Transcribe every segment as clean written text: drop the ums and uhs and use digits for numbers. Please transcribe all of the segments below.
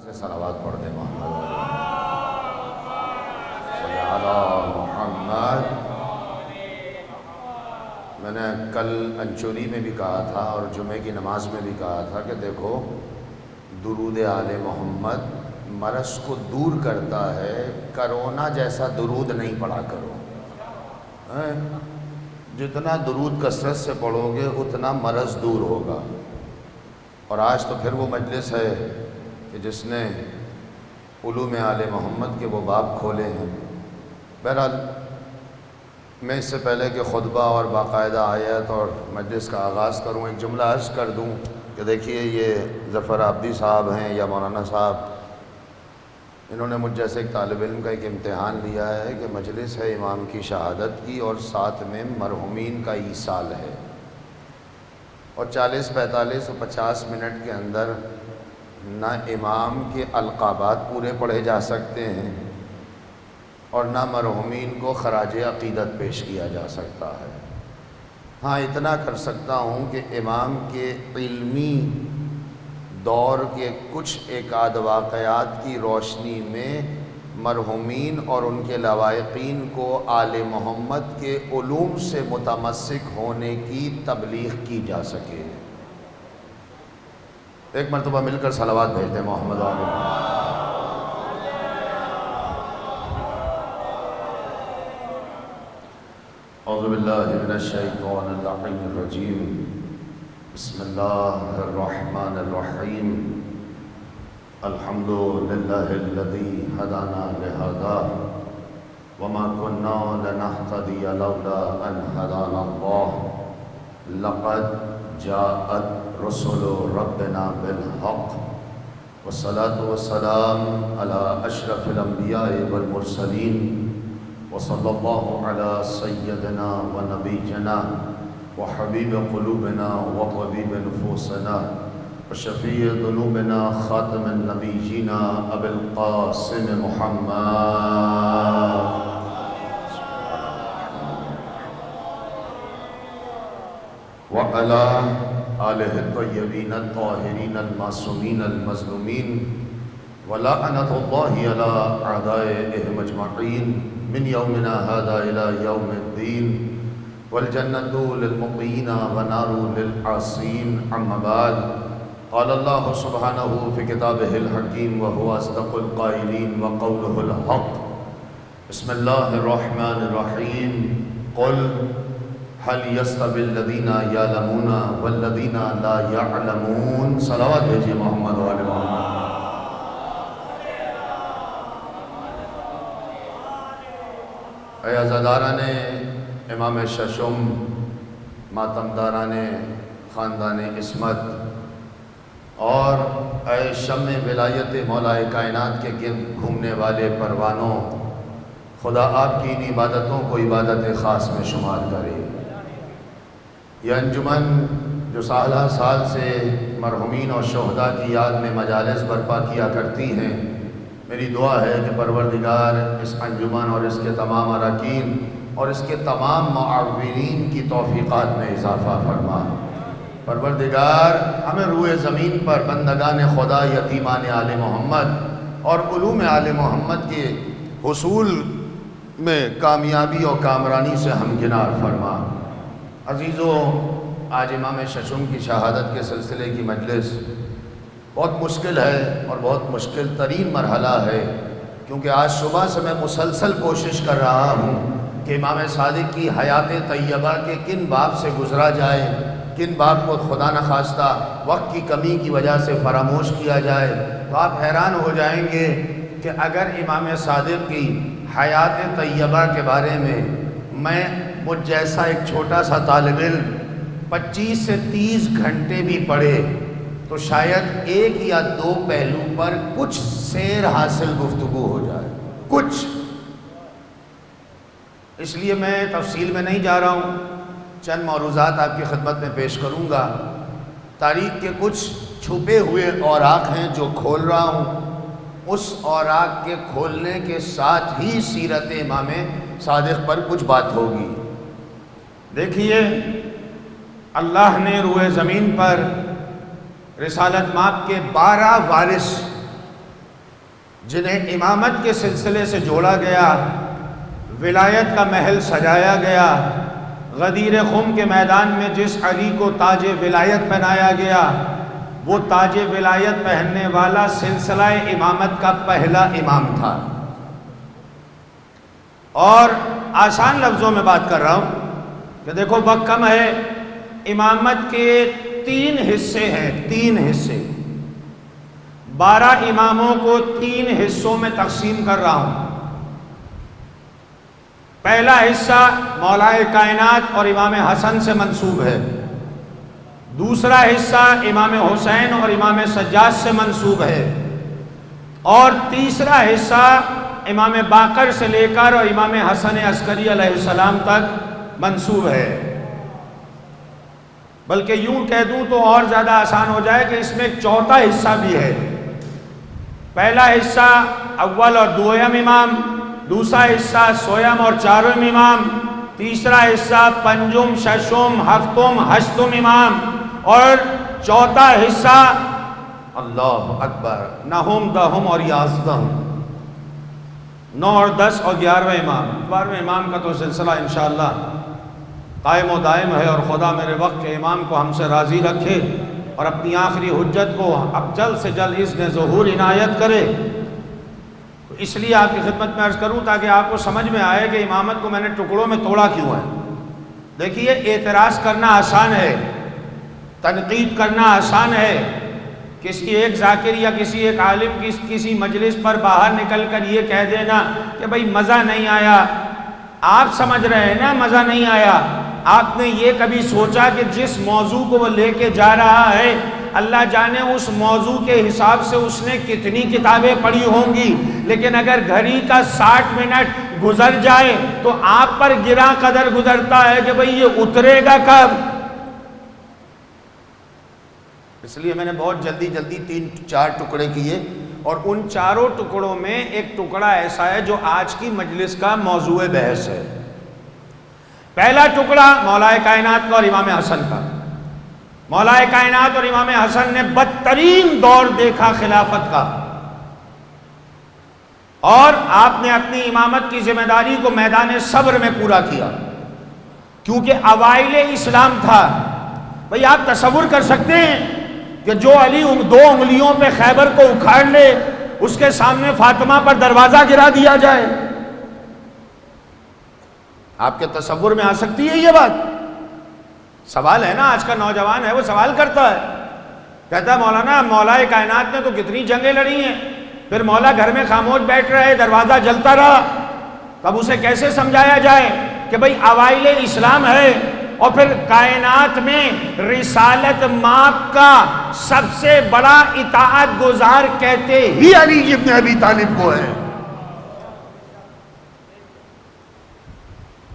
سے صلوات پڑھ دیں محمد صلی علی محمد۔ میں نے کل انچوری میں بھی کہا تھا اور جمعے کی نماز میں بھی کہا تھا کہ دیکھو درود آل محمد مرض کو دور کرتا ہے، کرونا جیسا درود نہیں پڑھا کرو۔ جتنا درود کثرت سے پڑھو گے اتنا مرض دور ہوگا۔ اور آج تو پھر وہ مجلس ہے کہ جس نے علوم آل محمد کے وہ باب کھولے ہیں۔ بہرحال میں اس سے پہلے کہ خطبہ اور باقاعدہ آیت اور مجلس کا آغاز کروں ایک جملہ عرض کر دوں کہ دیکھیے یہ ظفر عابدی صاحب ہیں یا مولانا صاحب، انہوں نے مجھ جیسے ایک طالب علم کا ایک امتحان لیا ہے کہ مجلس ہے امام کی شہادت کی اور ساتھ میں مرحومین کا ایصال ہے، اور 40 45 اور 50 منٹ کے اندر نہ امام کے القابات پورے پڑھے جا سکتے ہیں اور نہ مرحومین کو خراج عقیدت پیش کیا جا سکتا ہے۔ ہاں اتنا کر سکتا ہوں کہ امام کے علمی دور کے کچھ ایک آدھ واقعات کی روشنی میں مرحومین اور ان کے لواحقین کو آل محمد کے علوم سے متمسک ہونے کی تبلیغ کی جا سکے۔ ایک مرتبہ مل کر صلوات بھیج دیں محمد و آل محمد۔ اعوذ باللہ من الشیطان اللعین الرجیم، بسم اللہ الرحمن الرحیم، الحمد للہ الذی ہدانا لہذا وما كنا لنهتدی لولا ان هدانا اللہ لقد جاءت رسل ربنا بالحق والصلاة والسلام على اشرف الانبیاء والمرسلین وصلی اللہ علی سیدنا ونبینا وحبیب قلوبنا وطبیب نفوسنا وشفیع ذنوبنا خاتم النبیین ابی القاسم محمد وعلی آلہ الطیبین الطاہرین المعصومین المظلومین ولعنۃ اللہ علی اعدائهم اجمعین من یومنا هذا الى یوم الدین والجنة للمطیعین والنار للعاصین، اما بعد، قال اللہ سبحانہ فی کتابہ الحکیم وهو اصدق القائلین وقولہ الحق، بسم اللہ الرحمن الرحیم، قل هل يستوي الذین یعلمون والذین لا یعلمون۔ صلوات بھیجئے محمد و آل محمد۔ اے عزاداران امام ششم، ماتمداران خاندان عصمت، اور اے شمع ولایت مولا کائنات کے گرد گھومنے والے پروانوں، خدا آپ کی ان عبادتوں کو عبادت خاص میں شمار کرے۔ یہ انجمن جو سالہ سال سے مرحومین اور شہداء کی یاد میں مجالس برپا کیا کرتی ہیں، میری دعا ہے کہ پروردگار اس انجمن اور اس کے تمام اراکین اور اس کے تمام معاونین کی توفیقات میں اضافہ فرما۔ پروردگار ہمیں روئے زمین پر بندگان خدا، یتیمان آل محمد اور علوم آل محمد کے حصول میں کامیابی اور کامرانی سے ہمکنار فرما۔ عزیزو، آج امام ششم کی شہادت کے سلسلے کی مجلس بہت مشکل ہے اور بہت مشکل ترین مرحلہ ہے، کیونکہ آج صبح سے میں مسلسل کوشش کر رہا ہوں کہ امام صادق کی حیات طیبہ کے کن باب سے گزرا جائے، کن باب کو خدا نخواستہ وقت کی کمی کی وجہ سے فراموش کیا جائے۔ تو آپ حیران ہو جائیں گے کہ اگر امام صادق کی حیات طیبہ کے بارے میں مجھ جیسا ایک چھوٹا سا طالب علم 25 سے 30 گھنٹے بھی پڑھے تو شاید ایک یا دو پہلو پر کچھ سیر حاصل گفتگو ہو جائے، کچھ۔ اس لیے میں تفصیل میں نہیں جا رہا ہوں، چند موروضات آپ کی خدمت میں پیش کروں گا۔ تاریخ کے کچھ چھپے ہوئے اوراق ہیں جو کھول رہا ہوں، اس اوراق کے کھولنے کے ساتھ ہی سیرت امام صادق پر کچھ بات ہوگی۔ دیکھیے، اللہ نے روئے زمین پر رسالت مآب کے 12 وارث جنہیں امامت کے سلسلے سے جوڑا گیا، ولایت کا محل سجایا گیا، غدیر خم کے میدان میں جس علی کو تاج ولایت پہنایا گیا، وہ تاج ولایت پہننے والا سلسلہ امامت کا پہلا امام تھا۔ اور آسان لفظوں میں بات کر رہا ہوں کہ دیکھو وقت کم ہے، امامت کے 3 حصے ہیں، 3 حصے، 12 اماموں کو 3 حصوں میں تقسیم کر رہا ہوں۔ پہلا حصہ مولا کائنات اور امام حسن سے منسوب ہے، دوسرا حصہ امام حسین اور امام سجاد سے منسوب ہے، اور تیسرا حصہ امام باقر سے لے کر اور امام حسن عسکری علیہ السلام تک منسوب ہے۔ بلکہ یوں کہہ دوں تو اور زیادہ آسان ہو جائے کہ اس میں ایک چوتھا حصہ بھی ہے۔ پہلا حصہ اول اور دوم امام، دوسرا حصہ سویم اور چارم امام، تیسرا حصہ پنجم، ششم، ہفتم، ہشتم امام، اور چوتھا حصہ اللہ اکبر نہم، دہم اور یازدہم، 9 اور 10 اور 11ویں امام۔ 12ویں امام کا تو سلسلہ انشاءاللہ قائم و دائم ہے، اور خدا میرے وقت کے امام کو ہم سے راضی رکھے اور اپنی آخری حجت کو اب جلد سے جلد اذن ظہور عنایت کرے۔ اس لیے آپ کی خدمت میں عرض کروں تاکہ آپ کو سمجھ میں آئے کہ امامت کو میں نے ٹکڑوں میں توڑا کیوں ہے۔ دیکھیے، اعتراض کرنا آسان ہے، تنقید کرنا آسان ہے، کسی ایک ذاکر یا کسی ایک عالم کی کسی مجلس پر باہر نکل کر یہ کہہ دینا کہ بھئی مزہ نہیں آیا۔ آپ سمجھ رہے ہیں نا مزہ نہیں آیا، آپ نے یہ کبھی سوچا کہ جس موضوع کو وہ لے کے جا رہا ہے اللہ جانے اس موضوع کے حساب سے اس نے کتنی کتابیں پڑھی ہوں گی، لیکن اگر گھڑی کا 60 منٹ گزر جائے تو آپ پر گرا قدر گزرتا ہے کہ بھئی یہ اترے گا کب۔ اس لیے میں نے بہت جلدی 3-4 ٹکڑے کیے، اور ان چاروں ٹکڑوں میں ایک ٹکڑا ایسا ہے جو آج کی مجلس کا موضوع بحث ہے۔ پہلا ٹکڑا مولا کائنات کا اور امام حسن کا۔ مولا کائنات اور امام حسن نے بدترین دور دیکھا خلافت کا، اور آپ نے اپنی امامت کی ذمہ داری کو میدان صبر میں پورا کیا، کیونکہ اوائل اسلام تھا۔ بھئی آپ تصور کر سکتے ہیں کہ جو علی 2 انگلیوں پہ خیبر کو اکھاڑ لے، اس کے سامنے فاطمہ پر دروازہ گرا دیا جائے؟ آپ کے تصور میں آ سکتی ہے یہ بات؟ سوال ہے نا، آج کا نوجوان ہے وہ سوال کرتا ہے، کہتا ہے مولانا مولا کائنات نے تو کتنی جنگیں لڑی ہیں، پھر مولا گھر میں خاموش بیٹھ رہے، دروازہ جلتا رہا، تب اسے کیسے سمجھایا جائے کہ بھئی اوائل اسلام ہے، اور پھر کائنات میں رسالت ماپ کا سب سے بڑا اطاعت گزار کہتے ہی علی ابن ابی طالب کو ہے۔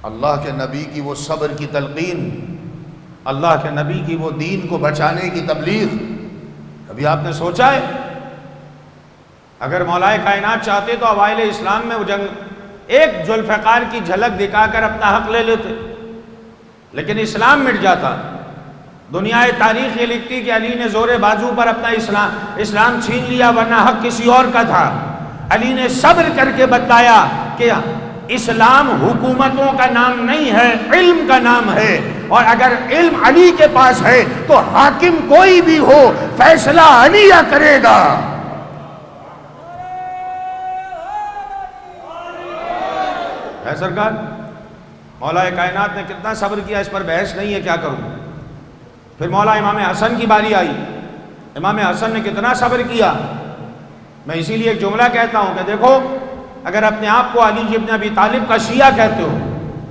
اللہ کے نبی کی وہ صبر کی تلقین، اللہ کے نبی کی وہ دین کو بچانے کی تبلیغ، کبھی آپ نے سوچا ہے؟ اگر مولا کائنات چاہتے تو اوائل اسلام میں وہ جنگ ایک ذوالفقار کی جھلک دکھا کر اپنا حق لے لیتے، لیکن اسلام مٹ جاتا۔ دنیا تاریخ یہ لکھتی کہ علی نے زور بازو پر اپنا اسلام چھین لیا، ورنہ حق کسی اور کا تھا۔ علی نے صبر کر کے بتایا کہ اسلام حکومتوں کا نام نہیں ہے، علم کا نام ہے، اور اگر علم علی کے پاس ہے تو حاکم کوئی بھی ہو فیصلہ علی کرے گا۔ ہے سرکار؟ مولا کائنات نے کتنا صبر کیا، اس پر بحث نہیں ہے، کیا کروں۔ پھر مولا امام حسن کی باری آئی، امام حسن نے کتنا صبر کیا۔ میں اسی لیے ایک جملہ کہتا ہوں کہ دیکھو، اگر اپنے آپ کو علی ابن ابی طالب کا شیعہ کہتے ہو،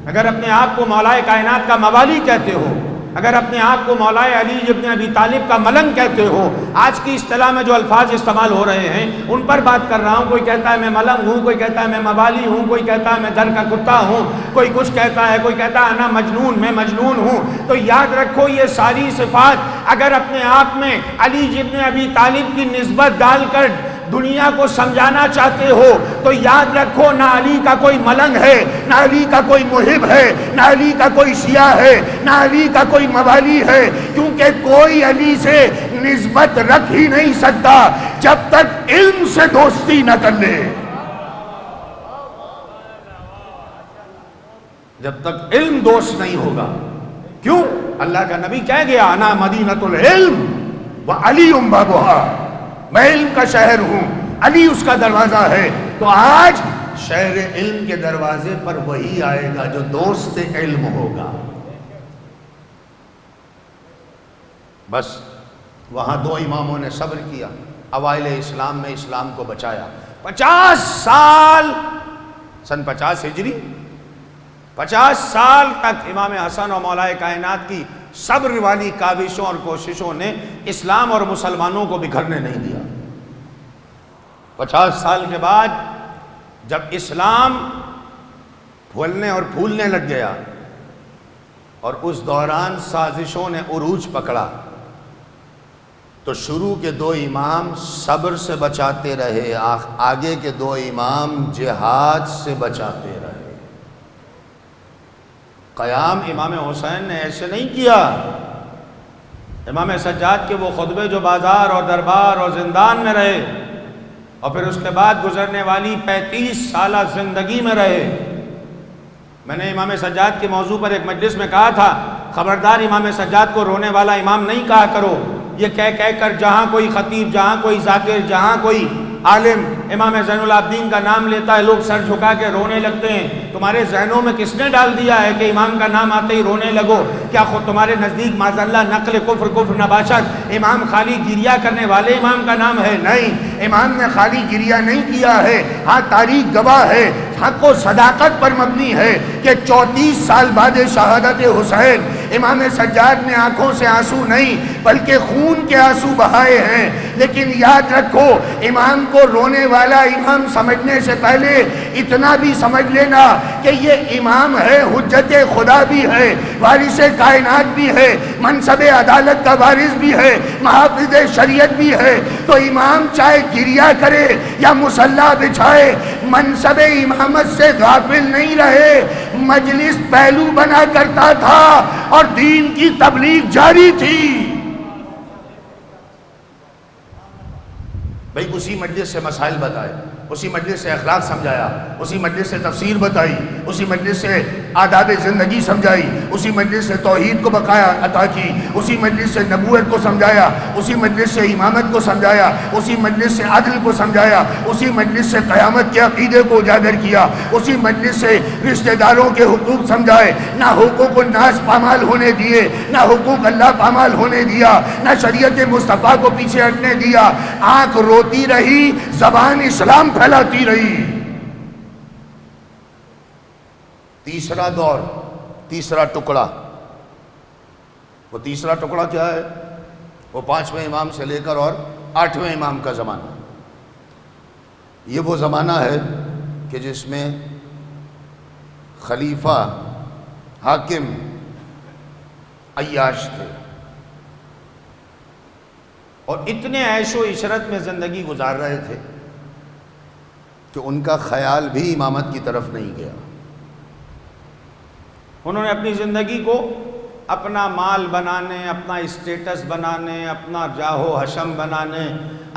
اگر اپنے آپ کو مولا کائنات کا موالی کہتے ہو، اگر اپنے آپ کو مولا علی ابن ابی طالب کا ملنگ کہتے ہو، آج کی اصطلاح میں جو الفاظ استعمال ہو رہے ہیں ان پر بات کر رہا ہوں۔ کوئی کہتا ہے میں ملنگ ہوں، کوئی کہتا ہے میں موالی ہوں، کوئی کہتا ہے میں در کا کتا ہوں، کوئی کچھ کہتا ہے، کوئی کہتا ہے انا مجنون، میں مجنون ہوں۔ تو یاد رکھو یہ ساری صفات اگر اپنے آپ میں علی ابن ابی طالب کی نسبت ڈال کر دنیا کو سمجھانا چاہتے ہو تو یاد رکھو نہ علی کا کوئی ملنگ ہے، نہ علی کا کوئی محب ہے، نہ علی کا کوئی شیعہ ہے، نہ علی کا کوئی موالی ہے، کیونکہ کوئی علی سے نسبت رکھ ہی نہیں سکتا جب تک علم سے دوستی نہ کر لے. جب تک علم دوست نہیں ہوگا. کیوں؟ اللہ کا نبی کہہ گیا انا مدینۃ العلم وعلی بابها، میں علم کا شہر ہوں، علی اس کا دروازہ ہے. تو آج شہر علم کے دروازے پر وہی آئے گا جو دوست علم ہوگا. بس وہاں دو اماموں نے صبر کیا، اوائل اسلام میں اسلام کو بچایا. 50 سال، سن 50 ہجری، 50 سال تک امام حسن اور مولا کائنات کی صبر والی کاوشوں اور کوششوں نے اسلام اور مسلمانوں کو بکھرنے نہیں دیا. 50 سال کے بعد جب اسلام پھولنے اور پھولنے لگ گیا اور اس دوران سازشوں نے عروج پکڑا، تو شروع کے دو امام صبر سے بچاتے رہے، آگے کے دو امام جہاد سے بچاتے رہے. قیام امام حسین نے ایسے نہیں کیا. امام سجاد کے وہ خطبے جو بازار اور دربار اور زندان میں رہے، اور پھر اس کے بعد گزرنے والی 35 سالہ زندگی میں رہے. میں نے امام سجاد کے موضوع پر ایک مجلس میں کہا تھا، خبردار امام سجاد کو رونے والا امام نہیں کہا کرو. یہ کہہ کر جہاں کوئی خطیب، جہاں کوئی ذاکر، جہاں کوئی عالم امام زین العابدین کا نام لیتا ہے لوگ سر جھکا کے رونے لگتے ہیں. تمہارے ذہنوں میں کس نے ڈال دیا ہے کہ امام کا نام آتے ہی رونے لگو؟ کیا خود تمہارے نزدیک معاذ اللہ نقل کفر نباشت امام خالی گریہ کرنے والے امام کا نام ہے؟ نہیں، امام نے خالی گریہ نہیں کیا ہے. ہاں تاریخ گواہ ہے، حق و صداقت پر مبنی ہے کہ 34 سال بعد شہادت حسین امام سجاد نے آنکھوں سے آنسو نہیں بلکہ خون کے آنسو بہائے ہیں. لیکن یاد رکھو، امام کو رونے والا امام سمجھنے سے پہلے اتنا بھی سمجھ لینا کہ یہ امام ہے، حجت خدا بھی ہے، وارث کائنات بھی ہے، منصب عدالت کا وارث بھی ہے، محافظ شریعت بھی ہے. تو امام چاہے گریہ کرے یا مصلی بچھائے، منصب امامت سے غافل نہیں رہے. مجلس پہلو بنا کرتا تھا اور دین کی تبلیغ جاری تھی. بھئی اسی مجلس سے مسائل بتائے، اسی مجلس سے اخلاق سمجھایا، اسی مجلس سے تفسیر بتائی، اسی مجلس سے آداب زندگی سمجھائی، اسی مجلس سے توحید کو بقایا عطا کی، اسی مجلس سے نبوت کو سمجھایا، اسی مجلس سے امامت کو سمجھایا، اسی مجلس سے عدل کو سمجھایا، اسی مجلس سے قیامت کے عقیدے کو اجاگر کیا، اسی مجلس سے رشتہ داروں کے حقوق سمجھائے. نہ حقوق الناس پامال ہونے دیے، نہ حقوق اللہ پامال ہونے دیا، نہ شریعت مصطفیٰ کو پیچھے ہٹنے دیا. آنکھ روتی رہی، زبان اسلام پھیلاتی رہی. تیسرا دور، تیسرا ٹکڑا. وہ تیسرا ٹکڑا کیا ہے؟ وہ 5ویں امام سے لے کر اور 8ویں امام کا زمانہ. یہ وہ زمانہ ہے کہ جس میں خلیفہ، حاکم، عیاش تھے اور اتنے عیش و عشرت میں زندگی گزار رہے تھے کہ ان کا خیال بھی امامت کی طرف نہیں گیا. انہوں نے اپنی زندگی کو اپنا مال بنانے، اپنا اسٹیٹس بنانے، اپنا جاہ و حشم بنانے،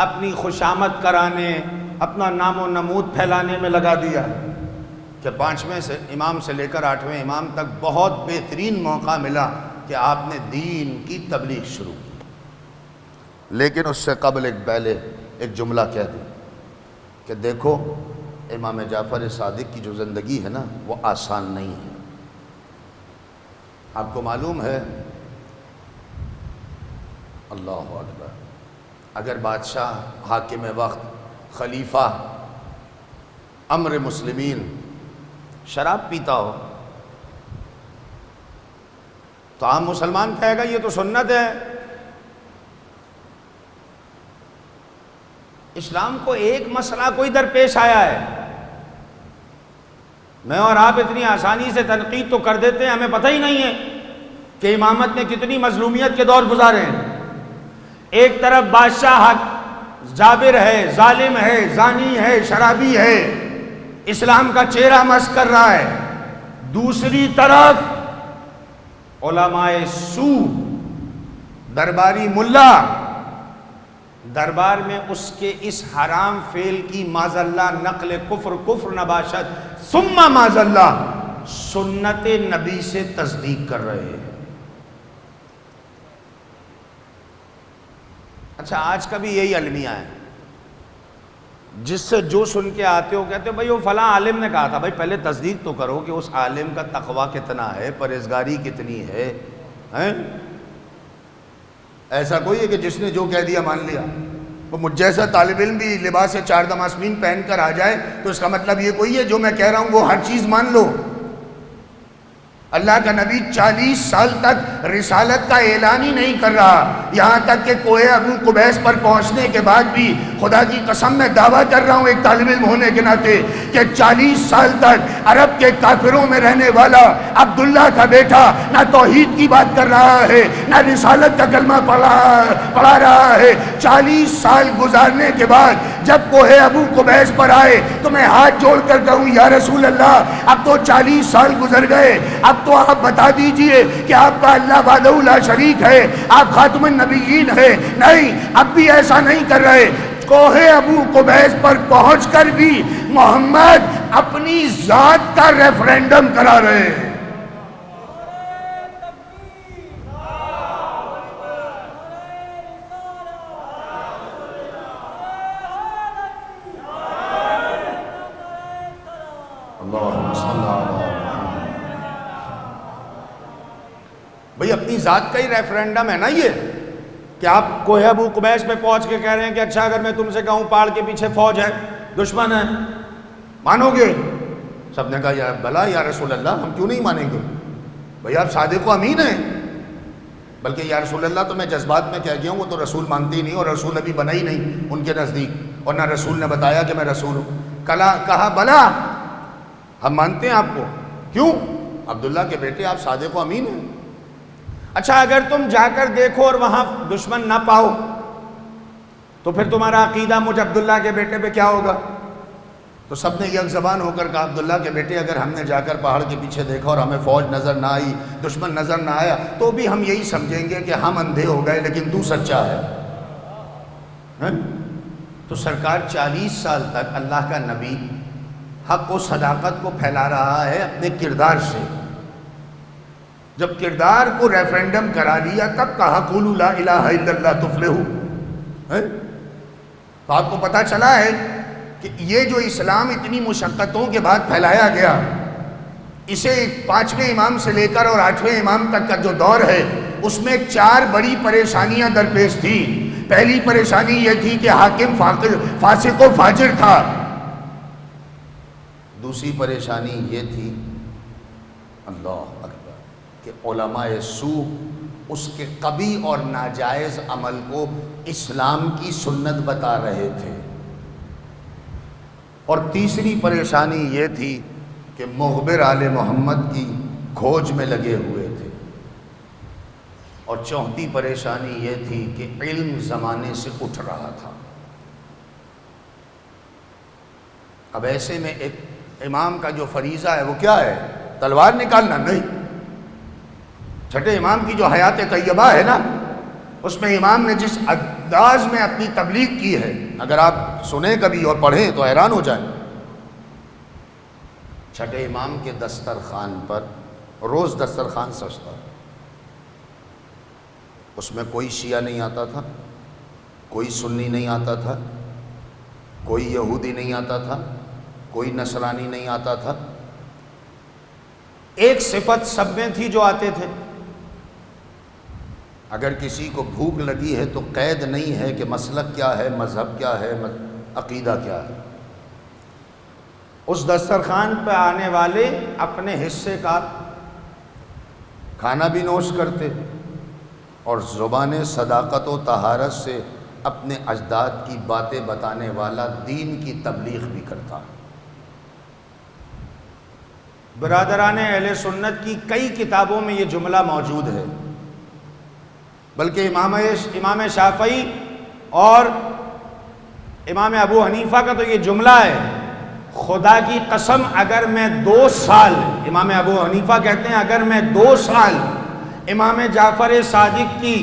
اپنی خوشامد کرانے، اپنا نام و نمود پھیلانے میں لگا دیا کہ 5ویں سے امام سے لے کر 8ویں امام تک بہت بہترین موقع ملا کہ آپ نے دین کی تبلیغ شروع کی. لیکن اس سے قبل ایک جملہ کہہ دوں کہ دیکھو امام جعفر صادق کی جو زندگی ہے نا وہ آسان نہیں ہے. آپ کو معلوم ہے، اللہ اکبر، اگر بادشاہ، حاکم وقت، خلیفہ، امر مسلمین شراب پیتا ہو تو عام مسلمان کہے گا یہ تو سنت ہے. اسلام کو ایک مسئلہ کوئی درپیش آیا ہے، میں اور آپ اتنی آسانی سے تنقید تو کر دیتے ہیں، ہمیں پتہ ہی نہیں ہے کہ امامت نے کتنی مظلومیت کے دور گزارے ہیں. ایک طرف بادشاہ جابر ہے، ظالم ہے، زانی ہے، شرابی ہے، اسلام کا چہرہ مسخ کر رہا ہے. دوسری طرف علماء سو، درباری ملا، دربار میں اس کے اس حرام فعل کی معاذ اللہ نقل کفر نباشت ثم معاذ اللہ سنت نبی سے تصدیق کر رہے ہیں۔ اچھا آج کا بھی یہی المیہ ہے، جس سے جو سن کے آتے ہو کہتے ہو بھائی وہ فلاں عالم نے کہا تھا، بھائی پہلے تصدیق تو کرو کہ اس عالم کا تقویٰ کتنا ہے، پرہیزگاری کتنی ہے۔ ایسا کوئی ہے کہ جس نے جو کہہ دیا مان لیا؟ وہ مجھ جیسا طالب علم بھی لباس چار دماسمین پہن کر آ جائے تو اس کا مطلب یہ کوئی ہے جو میں کہہ رہا ہوں وہ ہر چیز مان لو؟ اللہ کا نبی 40 سال تک رسالت کا اعلان ہی نہیں کر رہا، یہاں تک کہ کوہ ابو قبیس پر پہنچنے کے بعد بھی خدا کی قسم میں دعویٰ کر رہا ہوں ایک طالب علم ہونے کے ناطے کہ 40 سال تک عرب کے کافروں میں رہنے والا عبداللہ کا بیٹا نہ توحید کی بات کر رہا ہے نہ رسالت کا کلمہ پڑھا رہا ہے۔ 40 سال گزارنے کے بعد جب کوہ ابو قبیس پر آئے تو میں ہاتھ جوڑ کر کہوں یا رسول اللہ اب تو 40 سال گزر گئے، اب تو آپ بتا دیجئے کہ آپ کا اللہ وحدہ لا شریک ہے، آپ خاتم النبیین ہیں۔ نہیں، اب بھی ایسا نہیں کر رہے۔ کوہ ابو قبیس پر پہنچ کر بھی محمد اپنی ذات کا ریفرینڈم کرا رہے ہیں۔ بھئی اپنی ذات کا ہی ریفرینڈم ہے نا یہ، کہ آپ کوہ ابو قبیس پہ پہنچ کے کہہ رہے ہیں کہ اچھا اگر میں تم سے کہوں پہاڑ کے پیچھے فوج ہے، دشمن ہے، مانو گے؟ سب نے کہا یا بھلا یا رسول اللہ ہم کیوں نہیں مانیں گے؟ بھئی آپ صادق و امین ہیں۔ بلکہ یا رسول اللہ تو میں جذبات میں کہہ گیا ہوں، وہ تو رسول مانتی نہیں اور رسول ابھی بنا ہی نہیں ان کے نزدیک، اور نہ رسول نے بتایا کہ میں رسول ہوں۔ کہا بھلا ہم مانتے ہیں آپ کو، کیوں؟ عبداللہ کے بیٹے آپ صادق و امین ہیں۔ اچھا اگر تم جا کر دیکھو اور وہاں دشمن نہ پاؤ تو پھر تمہارا عقیدہ مجھ عبداللہ کے بیٹے پہ کیا ہوگا؟ تو سب نے یک زبان ہو کر کہا عبداللہ کے بیٹے اگر ہم نے جا کر پہاڑ کے پیچھے دیکھا اور ہمیں فوج نظر نہ آئی، دشمن نظر نہ آیا، تو بھی ہم یہی سمجھیں گے کہ ہم اندھے ہو گئے لیکن تو سچا ہے۔ تو سرکار 40 سال تک اللہ کا نبی حق و صداقت کو پھیلا رہا ہے اپنے کردار سے۔ جب کردار کو ریفرینڈم کرا لیا تب کہا قولوا لا الہ الا اللہ تفلحوا۔ تو آپ کو پتہ چلا ہے کہ یہ جو اسلام اتنی مشقتوں کے بعد پھیلایا گیا، اسے 5ویں امام سے لے کر اور 8ویں امام تک کا جو دور ہے اس میں 4 بڑی پریشانیاں درپیش تھی۔ پہلی پریشانی یہ تھی کہ حاکم فاسق و فاجر تھا۔ دوسری پریشانی یہ تھی اللہ اکبر کہ علماء سوء اس کے قبیح اور ناجائز عمل کو اسلام کی سنت بتا رہے تھے۔ اور تیسری پریشانی یہ تھی کہ مخبر آل محمد کی کھوج میں لگے ہوئے تھے۔ اور چوتھی پریشانی یہ تھی کہ علم زمانے سے اٹھ رہا تھا۔ اب ایسے میں ایک امام کا جو فریضہ ہے وہ کیا ہے؟ تلوار نکالنا نہیں۔ چھٹے امام کی جو حیات طیبہ ہے نا، اس میں امام نے جس انداز میں اپنی تبلیغ کی ہے، اگر آپ سنیں کبھی اور پڑھیں تو حیران ہو جائیں۔ چھٹے امام کے دسترخوان پر روز دسترخوان سجتا، اس میں کوئی شیعہ نہیں آتا تھا، کوئی سنی نہیں آتا تھا، کوئی یہودی نہیں آتا تھا، کوئی نصرانی نہیں آتا تھا۔ ایک صفت سب میں تھی جو آتے تھے، اگر کسی کو بھوک لگی ہے تو قید نہیں ہے کہ مسلک کیا ہے، مذہب کیا ہے، عقیدہ کیا ہے۔ اس دسترخوان پہ آنے والے اپنے حصے کا کھانا بھی نوش کرتے اور زبان صداقت و طہارت سے اپنے اجداد کی باتیں بتانے والا دین کی تبلیغ بھی کرتا۔ برادران اہل سنت کی کئی کتابوں میں یہ جملہ موجود ہے، بلکہ امام شافعی اور امام ابو حنیفہ کا تو یہ جملہ ہے، خدا کی قسم اگر میں 2 سال، امام ابو حنیفہ کہتے ہیں اگر میں 2 سال امام جعفر صادق کی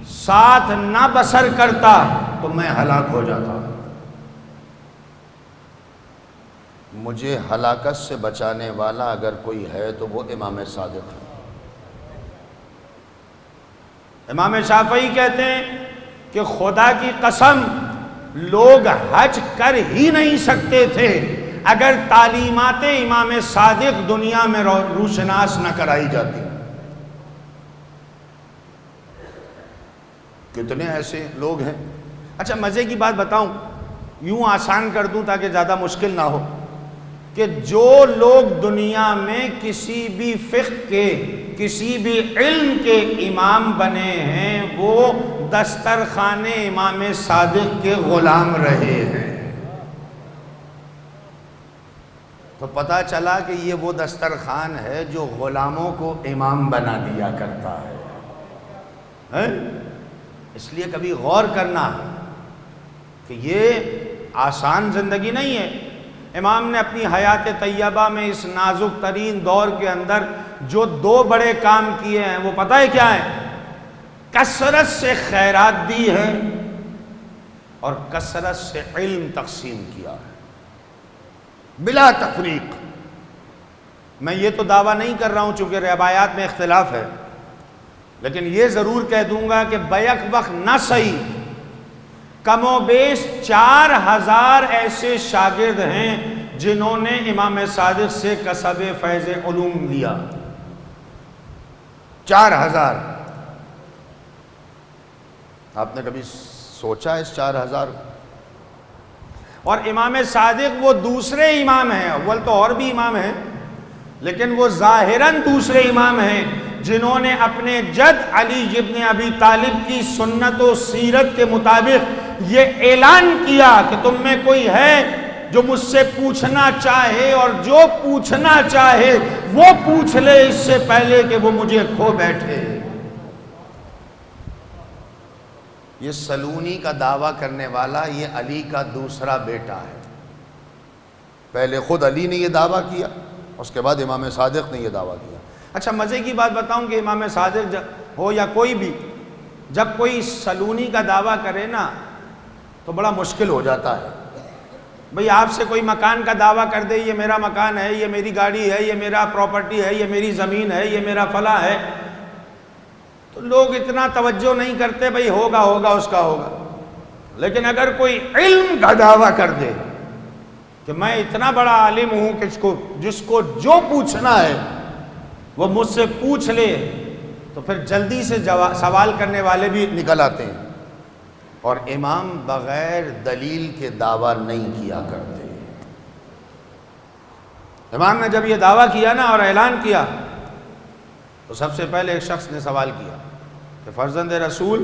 ساتھ نہ بسر کرتا تو میں ہلاک ہو جاتا. مجھے ہلاکت سے بچانے والا اگر کوئی ہے تو وہ امام صادق ہے. امام شافعی کہتے ہیں کہ خدا کی قسم لوگ حج کر ہی نہیں سکتے تھے اگر تعلیمات امام صادق دنیا میں روشناس نہ کرائی جاتی. کتنے ایسے لوگ ہیں. اچھا مزے کی بات بتاؤں, یوں آسان کر دوں تاکہ زیادہ مشکل نہ ہو, کہ جو لوگ دنیا میں کسی بھی فقہ کے کسی بھی علم کے امام بنے ہیں وہ دسترخوان امام صادق کے غلام رہے ہیں. تو پتہ چلا کہ یہ وہ دسترخوان ہے جو غلاموں کو امام بنا دیا کرتا ہے. اس لیے کبھی غور کرنا کہ یہ آسان زندگی نہیں ہے. امام نے اپنی حیات طیبہ میں اس نازک ترین دور کے اندر جو 2 بڑے کام کیے ہیں وہ پتہ ہے کیا ہے؟ کثرت سے خیرات دی ہے اور کثرت سے علم تقسیم کیا ہے بلا تفریق. میں یہ تو دعویٰ نہیں کر رہا ہوں چونکہ روایات میں اختلاف ہے, لیکن یہ ضرور کہہ دوں گا کہ بیک وقت نہ صحیح کم و بیش 4000 ایسے شاگرد ہیں جنہوں نے امام صادق سے کسب فیض علوم لیا. 4000. آپ نے کبھی سوچا اس 4000؟ اور امام صادق وہ دوسرے امام ہیں, اول تو اور بھی امام ہیں لیکن وہ ظاہراً دوسرے امام ہیں جنہوں نے اپنے جد علی ابن ابی طالب کی سنت و سیرت کے مطابق یہ اعلان کیا کہ تم میں کوئی ہے جو مجھ سے پوچھنا چاہے اور جو پوچھنا چاہے وہ پوچھ لے اس سے پہلے کہ وہ مجھے کھو بیٹھے. یہ سلونی کا دعویٰ کرنے والا یہ علی کا دوسرا بیٹا ہے. پہلے خود علی نے یہ دعویٰ کیا, اس کے بعد امام صادق نے یہ دعویٰ کیا. اچھا مزے کی بات بتاؤں کہ امام صادق ہو یا کوئی بھی, جب کوئی سلونی کا دعویٰ کرے نا تو بڑا مشکل ہو جاتا ہے. بھئی آپ سے کوئی مکان کا دعویٰ کر دے, یہ میرا مکان ہے, یہ میری گاڑی ہے, یہ میرا پراپرٹی ہے, یہ میری زمین ہے, یہ میرا فلاں ہے, تو لوگ اتنا توجہ نہیں کرتے, بھئی ہوگا ہوگا اس کا ہوگا. لیکن اگر کوئی علم کا دعویٰ کر دے کہ میں اتنا بڑا عالم ہوں کہ جس کو جو پوچھنا ہے وہ مجھ سے پوچھ لے, تو پھر جلدی سے سوال کرنے والے بھی نکل آتے ہیں. اور امام بغیر دلیل کے دعویٰ نہیں کیا کرتے. امام نے جب یہ دعویٰ کیا نا اور اعلان کیا تو سب سے پہلے ایک شخص نے سوال کیا کہ فرزند رسول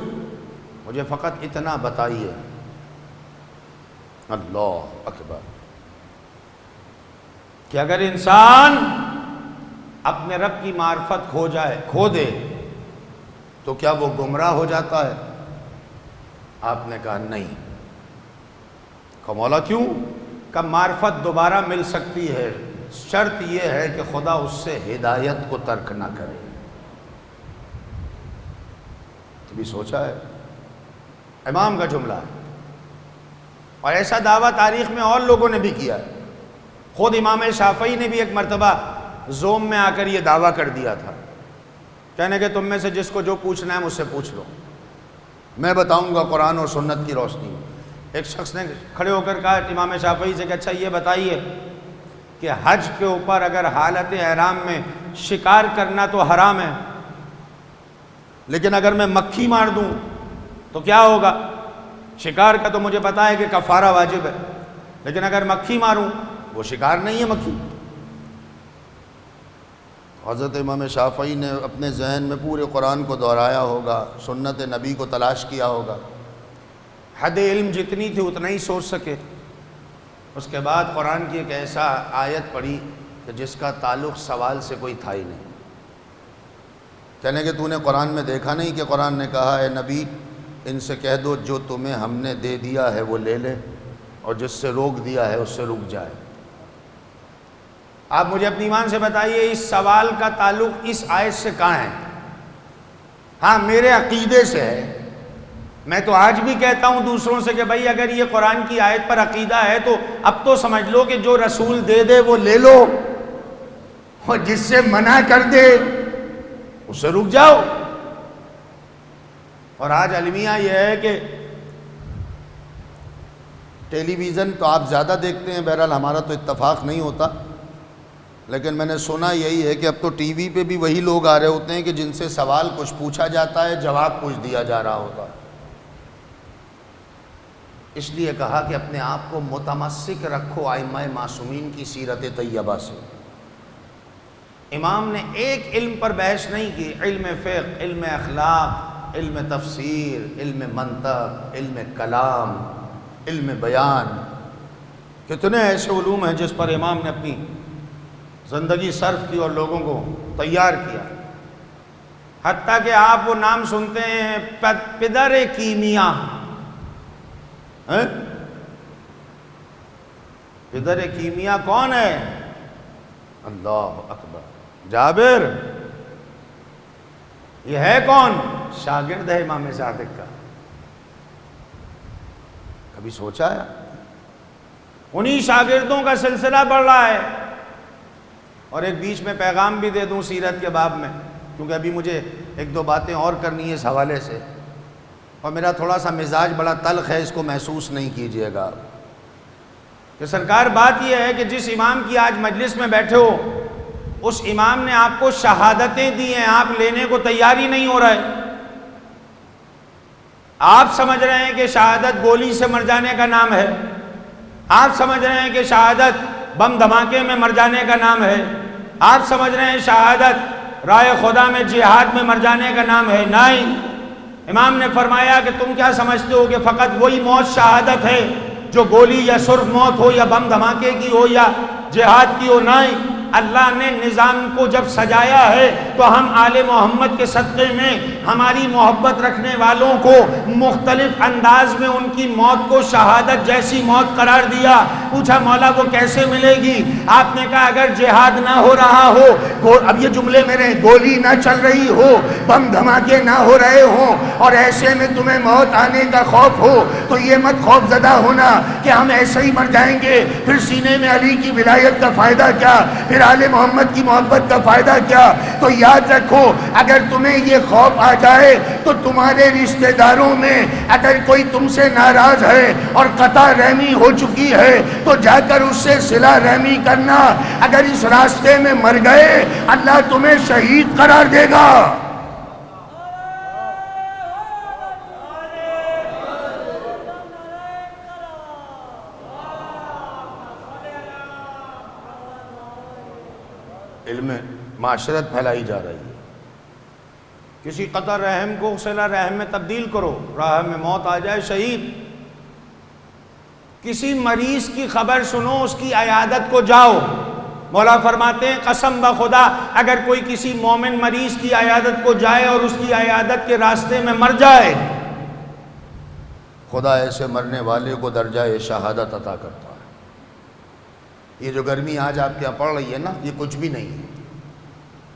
مجھے فقط اتنا بتائیے. اللہ اکبر. کہ اگر انسان اپنے رب کی معرفت کھو دے تو کیا وہ گمراہ ہو جاتا ہے؟ آپ نے کہا نہیں. کہا مولا کیوں؟ کہ معرفت دوبارہ مل سکتی ہے, شرط یہ ہے کہ خدا اس سے ہدایت کو ترک نہ کرے. کبھی سوچا ہے؟ امام کا جملہ ہے, اور ایسا دعویٰ تاریخ میں اور لوگوں نے بھی کیا ہے. خود امام شافعی نے بھی ایک مرتبہ زوم میں آ کر یہ دعویٰ کر دیا تھا, کہنے کہ تم میں سے جس کو جو پوچھنا ہے مجھ سے پوچھ لو, میں بتاؤں گا قرآن اور سنت کی روشنی میں. ایک شخص نے کھڑے ہو کر کہا امام شافعی سے کہ اچھا یہ بتائیے کہ حج کے اوپر اگر حالت احرام میں شکار کرنا تو حرام ہے, لیکن اگر میں مکھی مار دوں تو کیا ہوگا؟ شکار کا تو مجھے پتا ہے کہ کفارہ واجب ہے, لیکن اگر مکھی ماروں وہ شکار نہیں ہے مکھی. حضرت امام شافعی نے اپنے ذہن میں پورے قرآن کو دہرایا ہوگا, سنت نبی کو تلاش کیا ہوگا, حد علم جتنی تھی اتنا ہی سوچ سکے. اس کے بعد قرآن کی ایک ایسا آیت پڑھی کہ جس کا تعلق سوال سے کوئی تھا ہی نہیں. کہنے کہ تو نے قرآن میں دیکھا نہیں کہ قرآن نے کہا ہے نبی ان سے کہہ دو جو تمہیں ہم نے دے دیا ہے وہ لے لے, اور جس سے روک دیا ہے اس سے رک جائے. آپ مجھے اپنی ایمان سے بتائیے اس سوال کا تعلق اس آیت سے کہاں ہے؟ ہاں میرے عقیدے سے ہے میں تو آج بھی کہتا ہوں دوسروں سے کہ بھائی اگر یہ قرآن کی آیت پر عقیدہ ہے تو اب تو سمجھ لو کہ جو رسول دے دے وہ لے لو، اور جس سے منع کر دے اس سے رک جاؤ۔ اور آج المیہ یہ ہے کہ ٹیلی ویژن تو آپ زیادہ دیکھتے ہیں، بہرحال ہمارا تو اتفاق نہیں ہوتا، لیکن میں نے سنا یہی ہے کہ اب تو ٹی وی پہ بھی وہی لوگ آ رہے ہوتے ہیں کہ جن سے سوال کچھ پوچھا جاتا ہے، جواب کچھ دیا جا رہا ہوتا ہے۔ اس لیے کہا کہ اپنے آپ کو متمسک رکھو ائمہ معصومین کی سیرت طیبہ سے۔ امام نے ایک علم پر بحث نہیں کی، علم فقہ، علم اخلاق، علم تفسیر، علم منطق، علم کلام، علم بیان، کتنے ایسے علوم ہیں جس پر امام نے اپنی زندگی صرف کی اور لوگوں کو تیار کیا۔ حتیٰ کہ آپ وہ نام سنتے ہیں پدر کیمیا، پدر کیمیا کون ہے؟ اللہ اکبر، جابر۔ یہ ہے کون؟ شاگرد ہے امام صادق کا۔ کبھی سوچا ہے؟ انہی شاگردوں کا سلسلہ بڑھ رہا ہے۔ اور ایک بیچ میں پیغام بھی دے دوں سیرت کے باب میں، کیونکہ ابھی مجھے ایک دو باتیں اور کرنی ہے اس حوالے سے، اور میرا تھوڑا سا مزاج بڑا تلخ ہے، اس کو محسوس نہیں کیجیے گا کہ سرکار بات یہ ہے کہ جس امام کی آج مجلس میں بیٹھے ہو، اس امام نے آپ کو شہادتیں دی ہیں، آپ لینے کو تیار ہی نہیں ہو رہے۔ آپ سمجھ رہے ہیں کہ شہادت گولی سے مر جانے کا نام ہے، آپ سمجھ رہے ہیں کہ شہادت بم دھماکے میں مر جانے کا نام ہے، آپ سمجھ رہے ہیں شہادت رائے خدا میں جہاد میں مر جانے کا نام ہے۔ نہیں، امام نے فرمایا کہ تم کیا سمجھتے ہو کہ فقط وہی موت شہادت ہے جو گولی یا سرخ موت ہو یا بم دھماکے کی ہو یا جہاد کی ہو؟ نہیں، اللہ نے نظام کو جب سجایا ہے تو ہم آل محمد کے صدقے میں ہماری محبت رکھنے والوں کو مختلف انداز میں ان کی موت کو شہادت جیسی موت قرار دیا۔ پوچھا مولا وہ کیسے ملے گی؟ آپ نے کہا اگر جہاد نہ ہو رہا ہو، اب یہ جملے میرے، گولی نہ چل رہی ہو، بم دھماکے نہ ہو رہے ہوں، اور ایسے میں تمہیں موت آنے کا خوف ہو، تو یہ مت خوف زدہ ہونا کہ ہم ایسے ہی مر جائیں گے، پھر سینے میں علی کی ولایت کا فائدہ کیا، پھر آل محمد کی محبت کا فائدہ کیا؟ تو یاد رکھو اگر تمہیں یہ خوف آ جائے تو تمہارے رشتہ داروں میں اگر کوئی تم سے ناراض ہے اور قطع رحمی ہو چکی ہے تو جا کر اس سے صلہ رحمی کرنا۔ اگر اس راستے میں مر گئے اللہ تمہیں شہید قرار دے گا۔ علم معاشرت پھیلائی جا رہی ہے، کسی قطع رحم کو صلہ رحم میں تبدیل کرو، راہ میں موت آ جائے شہید۔ کسی مریض کی خبر سنو، اس کی عیادت کو جاؤ۔ مولا فرماتے ہیں قسم بخدا اگر کوئی کسی مومن مریض کی عیادت کو جائے اور اس کی عیادت کے راستے میں مر جائے، خدا ایسے مرنے والے کو درجہ شہادت عطا کرتا ہے۔ یہ جو گرمی آج آپ کے یہاں پڑ رہی ہے نا، یہ کچھ بھی نہیں ہے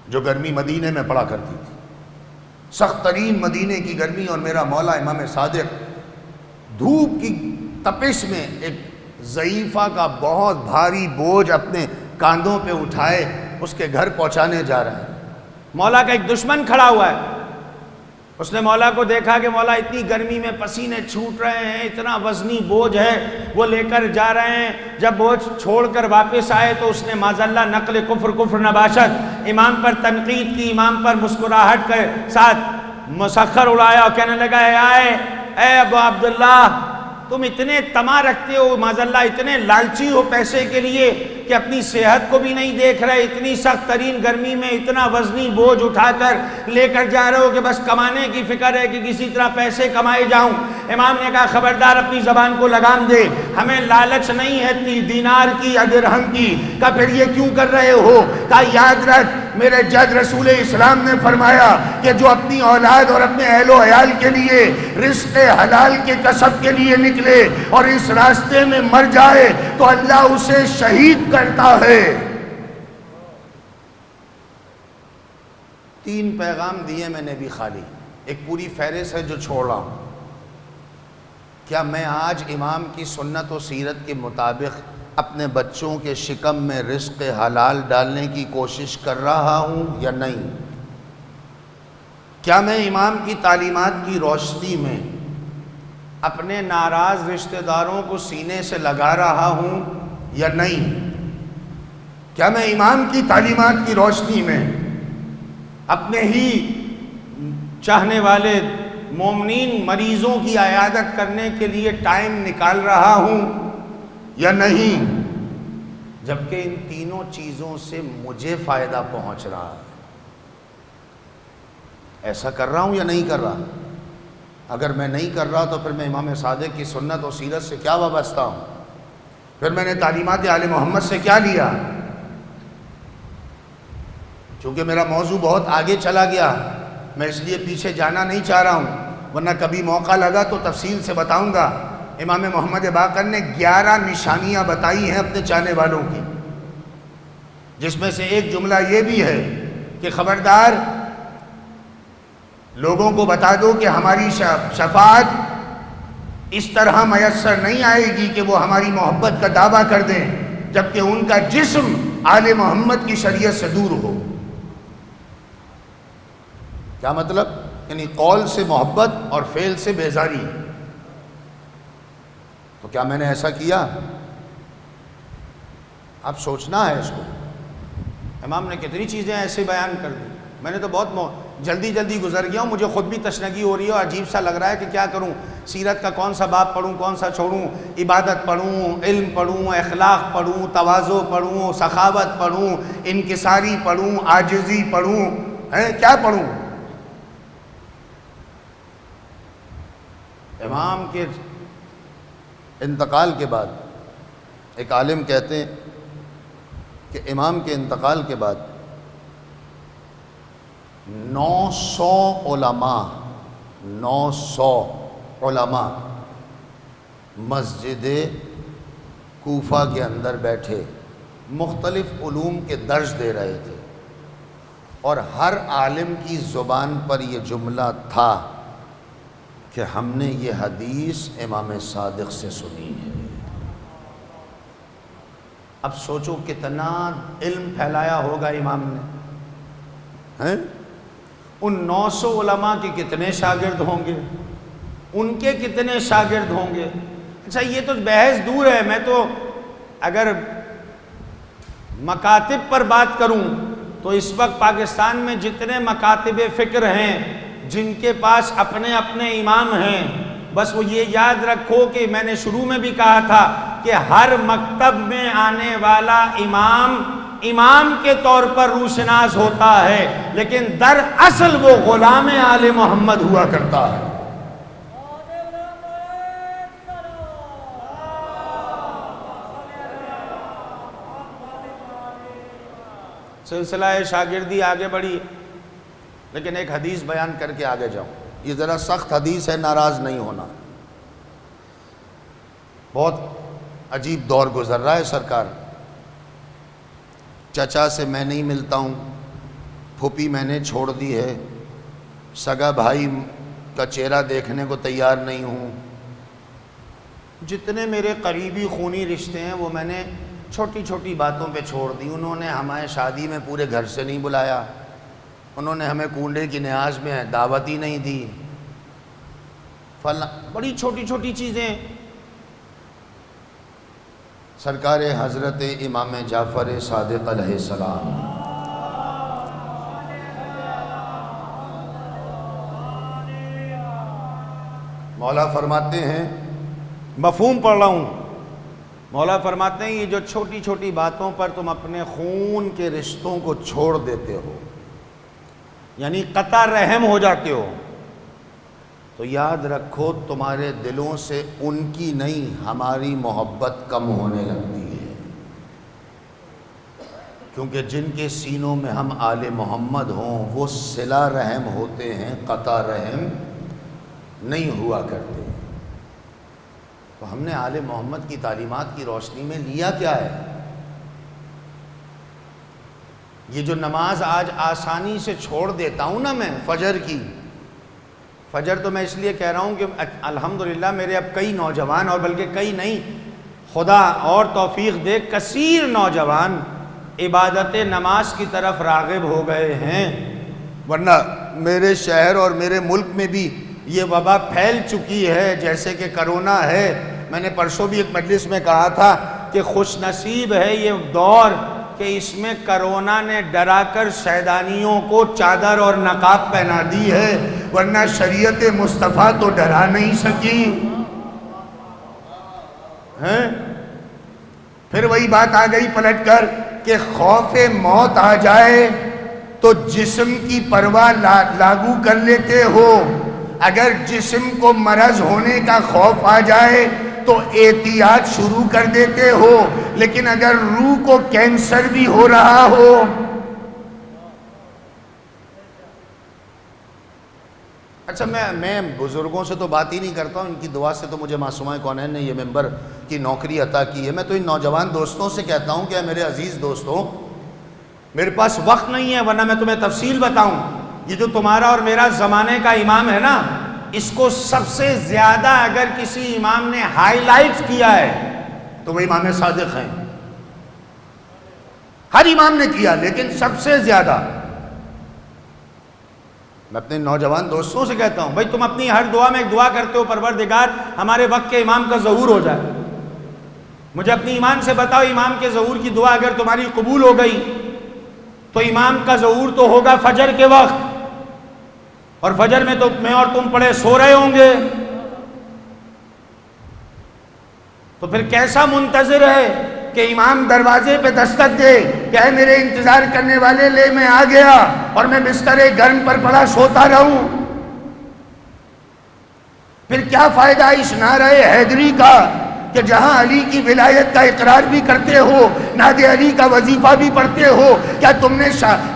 جو گرمی مدینے میں پڑا کرتی تھی، سخت ترین مدینے کی گرمی، اور میرا مولا امام صادق دھوپ کی تپش میں ایک ضعیفہ کا بہت بھاری بوجھ اپنے کاندھوں پہ اٹھائے اس کے گھر پہنچانے جا رہے ہیں۔ مولا کا ایک دشمن کھڑا ہوا ہے، اس نے مولا کو دیکھا کہ مولا اتنی گرمی میں پسینے چھوٹ رہے ہیں، اتنا وزنی بوجھ ہے، وہ لے کر جا رہے ہیں۔ جب بوجھ چھوڑ کر واپس آئے تو اس نے معاذاللہ نقل کفر نباشت امام پر تنقید کی، امام پر مسکراہٹ کے ساتھ مسخر اڑایا اور کہنے لگا اے ابو عبداللہ تم اتنے طمع رکھتے ہو، معاذاللہ اتنے لالچی ہو پیسے کے لیے کہ اپنی صحت کو بھی نہیں دیکھ رہے، اتنی سخت ترین گرمی میں اتنا وزنی بوجھ اٹھا کر لے کر جا رہے ہو کہ بس کمانے کی فکر ہے کہ کسی طرح پیسے کمائے جاؤں۔ امام نے کہا خبردار اپنی زبان کو لگام دے، ہمیں لالچ نہیں ہے دینار کی یا درہم کی۔ کہا پھر یہ کیوں کر رہے ہو؟ کہا یاد رکھ میرے جد رسول اسلام نے فرمایا کہ جو اپنی اولاد اور اپنے اہل و عیال کے لیے رزق حلال کے کسب کے لیے نکلے اور اس راستے میں مر جائے تو اللہ اسے شہید کرتا ہے۔ 3 پیغام دیے میں نے بھی خالی، ایک پوری فہرست ہے جو چھوڑ رہا ہوں۔ کیا میں آج امام کی سنت و سیرت کے مطابق اپنے بچوں کے شکم میں رزق حلال ڈالنے کی کوشش کر رہا ہوں یا نہیں؟ کیا میں امام کی تعلیمات کی روشنی میں اپنے ناراض رشتہ داروں کو سینے سے لگا رہا ہوں یا نہیں؟ کیا میں امام کی تعلیمات کی روشنی میں اپنے ہی چاہنے والے مومنین مریضوں کی عیادت کرنے کے لیے ٹائم نکال رہا ہوں یا نہیں؟ جبکہ ان تینوں چیزوں سے مجھے فائدہ پہنچ رہا ہے. ایسا کر رہا ہوں یا نہیں کر رہا؟ اگر میں نہیں کر رہا تو پھر میں امام صادق کی سنت و سیرت سے کیا وابستہ ہوں؟ پھر میں نے تعلیمات آل محمد سے کیا لیا؟ چونکہ میرا موضوع بہت آگے چلا گیا، میں اس لیے پیچھے جانا نہیں چاہ رہا ہوں، ورنہ کبھی موقع لگا تو تفصیل سے بتاؤں گا. امام محمد باقر نے 11 نشانیاں بتائی ہیں اپنے چاہنے والوں کی، جس میں سے ایک جملہ یہ بھی ہے کہ خبردار لوگوں کو بتا دو کہ ہماری شفاعت اس طرح میسر نہیں آئے گی کہ وہ ہماری محبت کا دعویٰ کر دیں جبکہ ان کا جسم آل محمد کی شریعت سے دور ہو. کیا مطلب؟ یعنی قول سے محبت اور فعل سے بیزاری. تو کیا میں نے ایسا کیا؟ اب سوچنا ہے اس کو. امام نے کتنی چیزیں ایسے بیان کر دی، میں نے تو بہت جلدی گزر گیا ہوں، مجھے خود بھی تشنگی ہو رہی ہے اور عجیب سا لگ رہا ہے کہ کیا کروں، سیرت کا کون سا باب پڑھوں، کون سا چھوڑوں، عبادت پڑھوں، علم پڑھوں، اخلاق پڑھوں، تواضع پڑھوں، سخاوت پڑھوں، انکساری پڑھوں، عاجزی پڑھوں، کیا پڑھوں؟ امام کے انتقال کے بعد ایک عالم کہتے ہیں کہ امام کے انتقال کے بعد 900 علماء مسجد کوفہ کے اندر بیٹھے مختلف علوم کے درس دے رہے تھے، اور ہر عالم کی زبان پر یہ جملہ تھا کہ ہم نے یہ حدیث امام صادق سے سنی ہے. اب سوچو کتنا علم پھیلایا ہوگا امام نے. ان 900 علماء کے کتنے شاگرد ہوں گے، ان کے کتنے شاگرد ہوں گے. اچھا یہ تو بحث دور ہے، میں تو اگر مکاتب پر بات کروں تو اس وقت پاکستان میں جتنے مکاتب فکر ہیں جن کے پاس اپنے اپنے امام ہیں، بس وہ یہ یاد رکھو کہ میں نے شروع میں بھی کہا تھا کہ ہر مکتب میں آنے والا امام کے طور پر روشناس ہوتا ہے، لیکن در اصل وہ غلام آل محمد ہوا کرتا ہے. سلسلہ شاگردی آگے بڑھی، لیکن ایک حدیث بیان کر کے آگے جاؤں. یہ ذرا سخت حدیث ہے، ناراض نہیں ہونا. بہت عجیب دور گزر رہا ہے سرکار. چچا سے میں نہیں ملتا ہوں، پھوپھی میں نے چھوڑ دی ہے، سگا بھائی کا چہرہ دیکھنے کو تیار نہیں ہوں. جتنے میرے قریبی خونی رشتے ہیں وہ میں نے چھوٹی چھوٹی باتوں پہ چھوڑ دی. انہوں نے ہمیں شادی میں پورے گھر سے نہیں بلایا، انہوں نے ہمیں کنڈے کی نیاز میں دعوت ہی نہیں دی، بڑی چھوٹی چھوٹی چیزیں. سرکار حضرت امام جعفر صادق علیہ السلام مولا فرماتے ہیں، مفہوم پڑھ رہا ہوں، مولا فرماتے ہیں یہ جو چھوٹی چھوٹی باتوں پر تم اپنے خون کے رشتوں کو چھوڑ دیتے ہو، یعنی قطع رحم ہو جاتے ہو، تو یاد رکھو تمہارے دلوں سے ان کی نہیں ہماری محبت کم ہونے لگتی ہے. کیونکہ جن کے سینوں میں ہم آل محمد ہوں وہ صلہ رحم ہوتے ہیں، قطع رحم نہیں ہوا کرتے. تو ہم نے آل محمد کی تعلیمات کی روشنی میں لیا کیا ہے؟ یہ جو نماز آج آسانی سے چھوڑ دیتا ہوں نا میں، فجر تو میں اس لیے کہہ رہا ہوں کہ الحمدللہ میرے اب کئی نوجوان، اور بلکہ کئی نہیں، خدا اور توفیق دے کثیر نوجوان عبادت نماز کی طرف راغب ہو گئے ہیں، ورنہ میرے شہر اور میرے ملک میں بھی یہ وبا پھیل چکی ہے جیسے کہ کرونا ہے۔ میں نے پرسوں بھی ایک مجلس میں کہا تھا کہ خوش نصیب ہے یہ دور کہ اس میں کرونا نے ڈرا کر شیطانیوں کو چادر اور نقاب پہنا دی ہے، ورنہ شریعت مصطفیٰ تو ڈرا نہیں سکی ہیں۔ پھر وہی بات آ گئی پلٹ کر کہ خوف موت آ جائے تو جسم کی پرواہ لاگو کر لیتے ہو، اگر جسم کو مرض ہونے کا خوف آ جائے تو احتیاط شروع کر دیتے ہو، لیکن اگر روح کو کینسر بھی ہو رہا ہو، اچھا میں بزرگوں سے تو بات ہی نہیں کرتا ہوں، ان کی دعا سے تو مجھے معصومہ کونین نے یہ ممبر کی نوکری عطا کی ہے۔ میں تو ان نوجوان دوستوں سے کہتا ہوں کہ اے میرے عزیز دوستوں، میرے پاس وقت نہیں ہے ورنہ میں تمہیں تفصیل بتاؤں، یہ جو تمہارا اور میرا زمانے کا امام ہے نا، اس کو سب سے زیادہ اگر کسی امام نے ہائی لائٹ کیا ہے تو وہ امام صادق ہیں۔ ہر امام نے کیا لیکن سب سے زیادہ۔ میں اپنے نوجوان دوستوں سے کہتا ہوں، بھائی تم اپنی ہر دعا میں ایک دعا کرتے ہو پروردگار ہمارے وقت کے امام کا ظہور ہو جائے، مجھے اپنی ایمان سے بتاؤ امام کے ظہور کی دعا اگر تمہاری قبول ہو گئی تو امام کا ظہور تو ہوگا فجر کے وقت، اور فجر میں تو میں اور تم پڑے سو رہے ہوں گے، تو پھر کیسا منتظر ہے کہ امام دروازے پہ دستک دے کہ اے میرے انتظار کرنے والے لے میں آ گیا، اور میں بستر گرم پر پڑا سوتا رہوں؟ پھر کیا فائدہ اس نعرہ حیدری کا کہ جہاں علی کی ولایت کا اقرار بھی کرتے ہو، نعت علی کا وظیفہ بھی پڑھتے ہو، کیا تم نے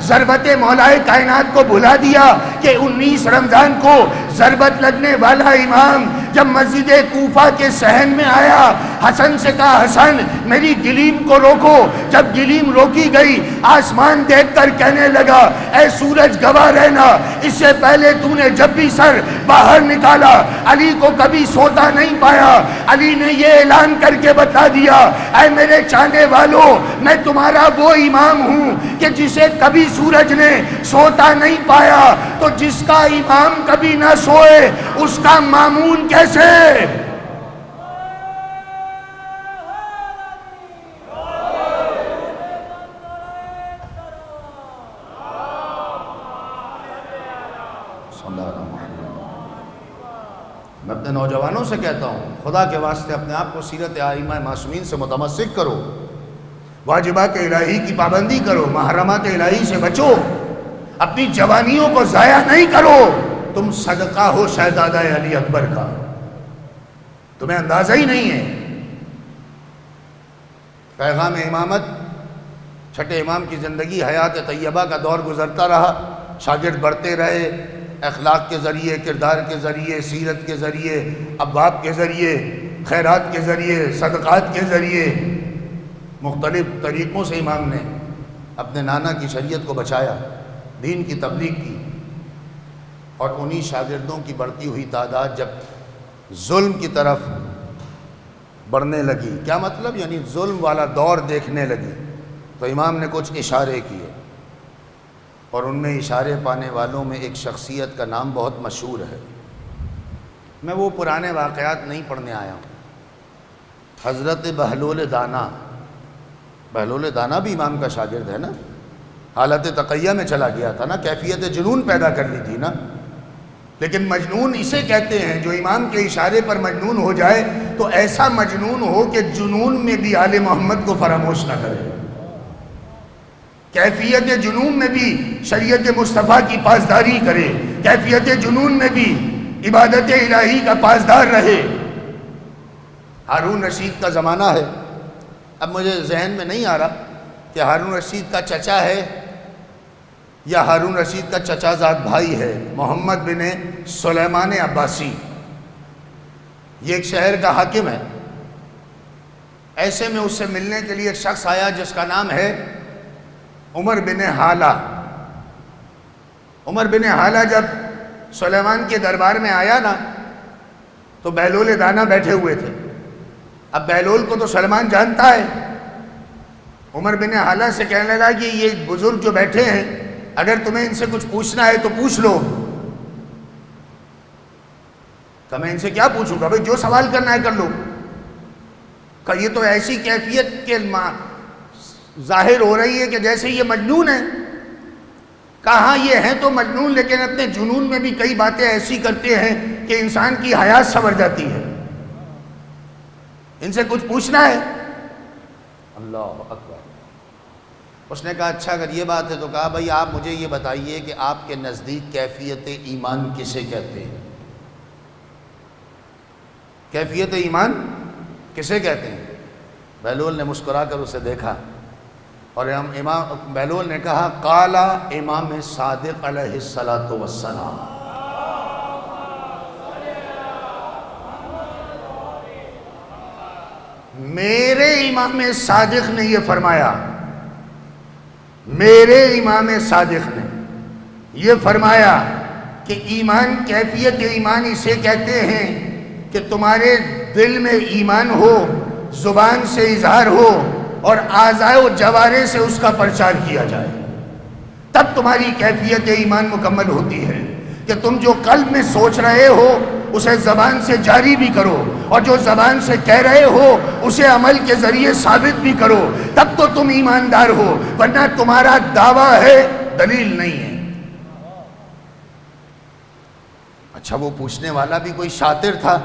ضربت مولائے کائنات کو بھلا دیا کہ 19 رمضان کو ضربت لگنے والا امام جب مسجد کوفہ کے صحن میں آیا، حسن سے کہا حسن میری گلیم کو روکو، جب گلیم روکی گئی آسمان دیکھ کر کہنے لگا اے سورج گواہ رہنا، اس سے پہلے تو نے جب بھی سر باہر نکالا علی کو کبھی سوتا نہیں پایا، علی نے یہ اعلان کر کے بتا دیا اے میرے چاہنے والوں میں تمہارا وہ امام ہوں کہ جسے کبھی سورج نے سوتا نہیں پایا، تو جس کا امام کبھی نہ سوئے اس کا مامون کیسے؟ میں اپنے نوجوانوں سے کہتا ہوں خدا کے واسطے اپنے آپ کو سیرت ائمہ معصومین سے متمسک کرو، واجبات الہی کی پابندی کرو، محرمات الہی سے بچو، اپنی جوانیوں کو ضائع نہیں کرو، تم صدقہ ہو شہزادہ علی اکبر کا، تمہیں اندازہ ہی نہیں ہے۔ پیغام امامت، چھٹے امام کی زندگی حیات طیبہ کا دور گزرتا رہا، شاگرد بڑھتے رہے، اخلاق کے ذریعے، کردار کے ذریعے، سیرت کے ذریعے، ابواب کے ذریعے، خیرات کے ذریعے، صدقات کے ذریعے، مختلف طریقوں سے امام نے اپنے نانا کی شریعت کو بچایا، دین کی تبلیغ کی، اور انہی شاگردوں کی بڑھتی ہوئی تعداد جب ظلم کی طرف بڑھنے لگی، کیا مطلب؟ یعنی ظلم والا دور دیکھنے لگی، تو امام نے کچھ اشارے کیے، اور ان میں اشارے پانے والوں میں ایک شخصیت کا نام بہت مشہور ہے۔ میں وہ پرانے واقعات نہیں پڑھنے آیا ہوں۔ حضرت بہلول دانا، بہلول دانا بھی امام کا شاگرد ہے نا، حالت تقیہ میں چلا گیا تھا نا، کیفیت جنون پیدا کر لی تھی نا، لیکن مجنون اسے کہتے ہیں جو امام کے اشارے پر مجنون ہو جائے تو ایسا مجنون ہو کہ جنون میں بھی آل محمد کو فراموش نہ کرے، کیفیت جنون میں بھی شریعت مصطفیٰ کی پاسداری کرے، کیفیت جنون میں بھی عبادت الہی کا پاسدار رہے۔ ہارون رشید کا زمانہ ہے، اب مجھے ذہن میں نہیں آ رہا کہ ہارون رشید کا چچا ہے یا ہارون رشید کا چچا زاد بھائی ہے، محمد بن سلیمان عباسی، یہ ایک شہر کا حاکم ہے۔ ایسے میں اس سے ملنے کے لیے ایک شخص آیا جس کا نام ہے عمر بن حالہ۔ عمر بن حالہ جب سلیمان کے دربار میں آیا نا تو بہلول دانا بیٹھے ہوئے تھے. اب بہلول کو تو سلیمان جانتا ہے. عمر بن حالہ سے کہنے لگا کہ یہ بزرگ جو بیٹھے ہیں اگر تمہیں ان سے کچھ پوچھنا ہے تو پوچھ لو. کہ میں ان سے کیا پوچھوں گا بھائی، جو سوال کرنا ہے کر لو. کہ یہ تو ایسی کیفیت کے ظاہر ہو رہی ہے کہ جیسے یہ مجنون ہے. کہاں یہ ہیں تو مجنون، لیکن اپنے جنون میں بھی کئی باتیں ایسی کرتے ہیں کہ انسان کی حیات سنور جاتی ہے. ان سے کچھ پوچھنا ہے. اللہ اکبر. اس نے کہا اچھا اگر یہ بات ہے تو کہا بھائی آپ مجھے یہ بتائیے کہ آپ کے نزدیک کیفیت ایمان کسے کہتے ہیں؟ کیفیت ایمان کسے کہتے ہیں؟ بہلول نے مسکرا کر اسے دیکھا اور امام بہلول نے کہا قال امام صادق علیہ الصلوۃ والسلام. میرے امام صادق نے یہ فرمایا، میرے امام صادق نے یہ فرمایا کہ ایمان، کیفیت ایمان اسے کہتے ہیں کہ تمہارے دل میں ایمان ہو، زبان سے اظہار ہو اور اعضاء و جوارح سے اس کا پرچار کیا جائے، تب تمہاری کیفیت ایمان مکمل ہوتی ہے. کہ تم جو قلب میں سوچ رہے ہو اسے زبان سے جاری بھی کرو، اور جو زبان سے کہہ رہے ہو اسے عمل کے ذریعے ثابت بھی کرو، تب تو تم ایماندار ہو، ورنہ تمہارا دعویٰ ہے دلیل نہیں ہے. اچھا وہ پوچھنے والا بھی کوئی شاطر تھا.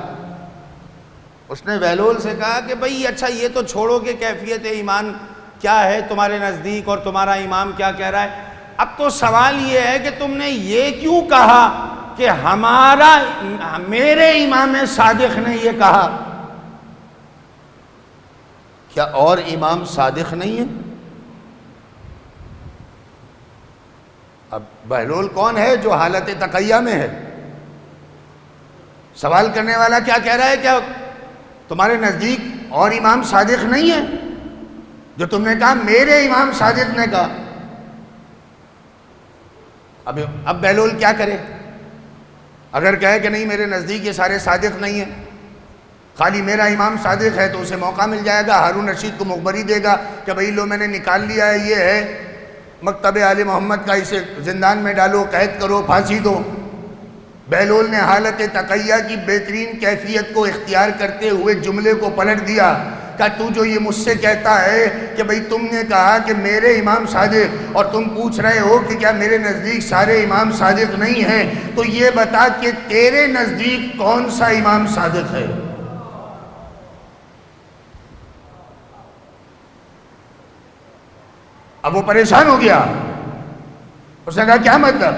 اس نے بہلول سے کہا کہ بھئی اچھا یہ تو چھوڑو کہ کیفیت ایمان کیا ہے تمہارے نزدیک اور تمہارا امام کیا کہہ رہا ہے. اب تو سوال یہ ہے کہ تم نے یہ کیوں کہا کہ میرے امام صادق نے یہ کہا؟ کیا اور امام صادق نہیں ہے؟ اب بہلول کون ہے جو حالت تقیہ میں ہے؟ سوال کرنے والا کیا کہہ رہا ہے؟ کیا تمہارے نزدیک اور امام صادق نہیں ہے؟ جو تم نے کہا میرے امام صادق نے کہا. اب بہلول کیا کرے؟ اگر کہے کہ نہیں میرے نزدیک یہ سارے صادق نہیں ہیں، خالی میرا امام صادق ہے، تو اسے موقع مل جائے گا، ہارون رشید کو مخبری دے گا کہ بھئی لو میں نے نکال لیا ہے، یہ ہے مکتب آل محمد کا، اسے زندان میں ڈالو، قید کرو، پھانسی دو. بہلول نے حالت تقیہ کی بہترین کیفیت کو اختیار کرتے ہوئے جملے کو پلٹ دیا کہ تو جو یہ مجھ سے کہتا ہے کہ بھئی تم نے کہا کہ میرے امام صادق، اور تم پوچھ رہے ہو کہ کیا میرے نزدیک سارے امام صادق نہیں ہیں، تو یہ بتا کہ تیرے نزدیک کون سا امام صادق ہے؟ اب وہ پریشان ہو گیا. اس نے کہا کیا مطلب؟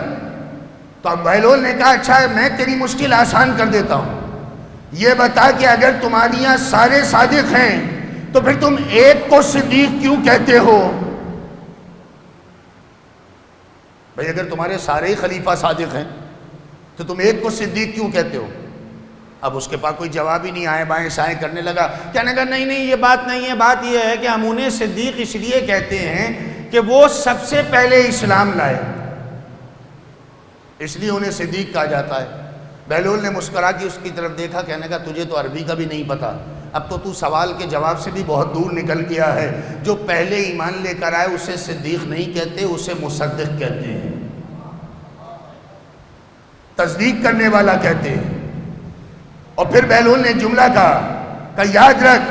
تو اب بہلول نے کہا اچھا میں تیری مشکل آسان کر دیتا ہوں، یہ بتا کہ اگر تمہاری یہاں سارے صادق ہیں تو پھر تم ایک کو صدیق کیوں کہتے ہو؟ بھئی اگر تمہارے سارے ہی خلیفہ صادق ہیں تو تم ایک کو صدیق کیوں کہتے ہو؟ اب اس کے پاس کوئی جواب ہی نہیں، آئے بائیں سائیں کرنے لگا. کہنے لگا نہیں یہ بات نہیں ہے، بات یہ ہے کہ ہم انہیں صدیق اس لیے کہتے ہیں کہ وہ سب سے پہلے اسلام لائے، اس لیے انہیں صدیق کہا جاتا ہے. بہلول نے مسکرا کے اس کی طرف دیکھا، کہنے کا تجھے تو عربی کا بھی نہیں پتا، اب تو سوال کے جواب سے بھی بہت دور نکل گیا ہے. جو پہلے ایمان لے کر آئے اسے صدیق نہیں کہتے، اسے مصدق کہتے ہیں، تصدیق کرنے والا کہتے ہیں. اور پھر بہلول نے جملہ کہا کہ یاد رکھ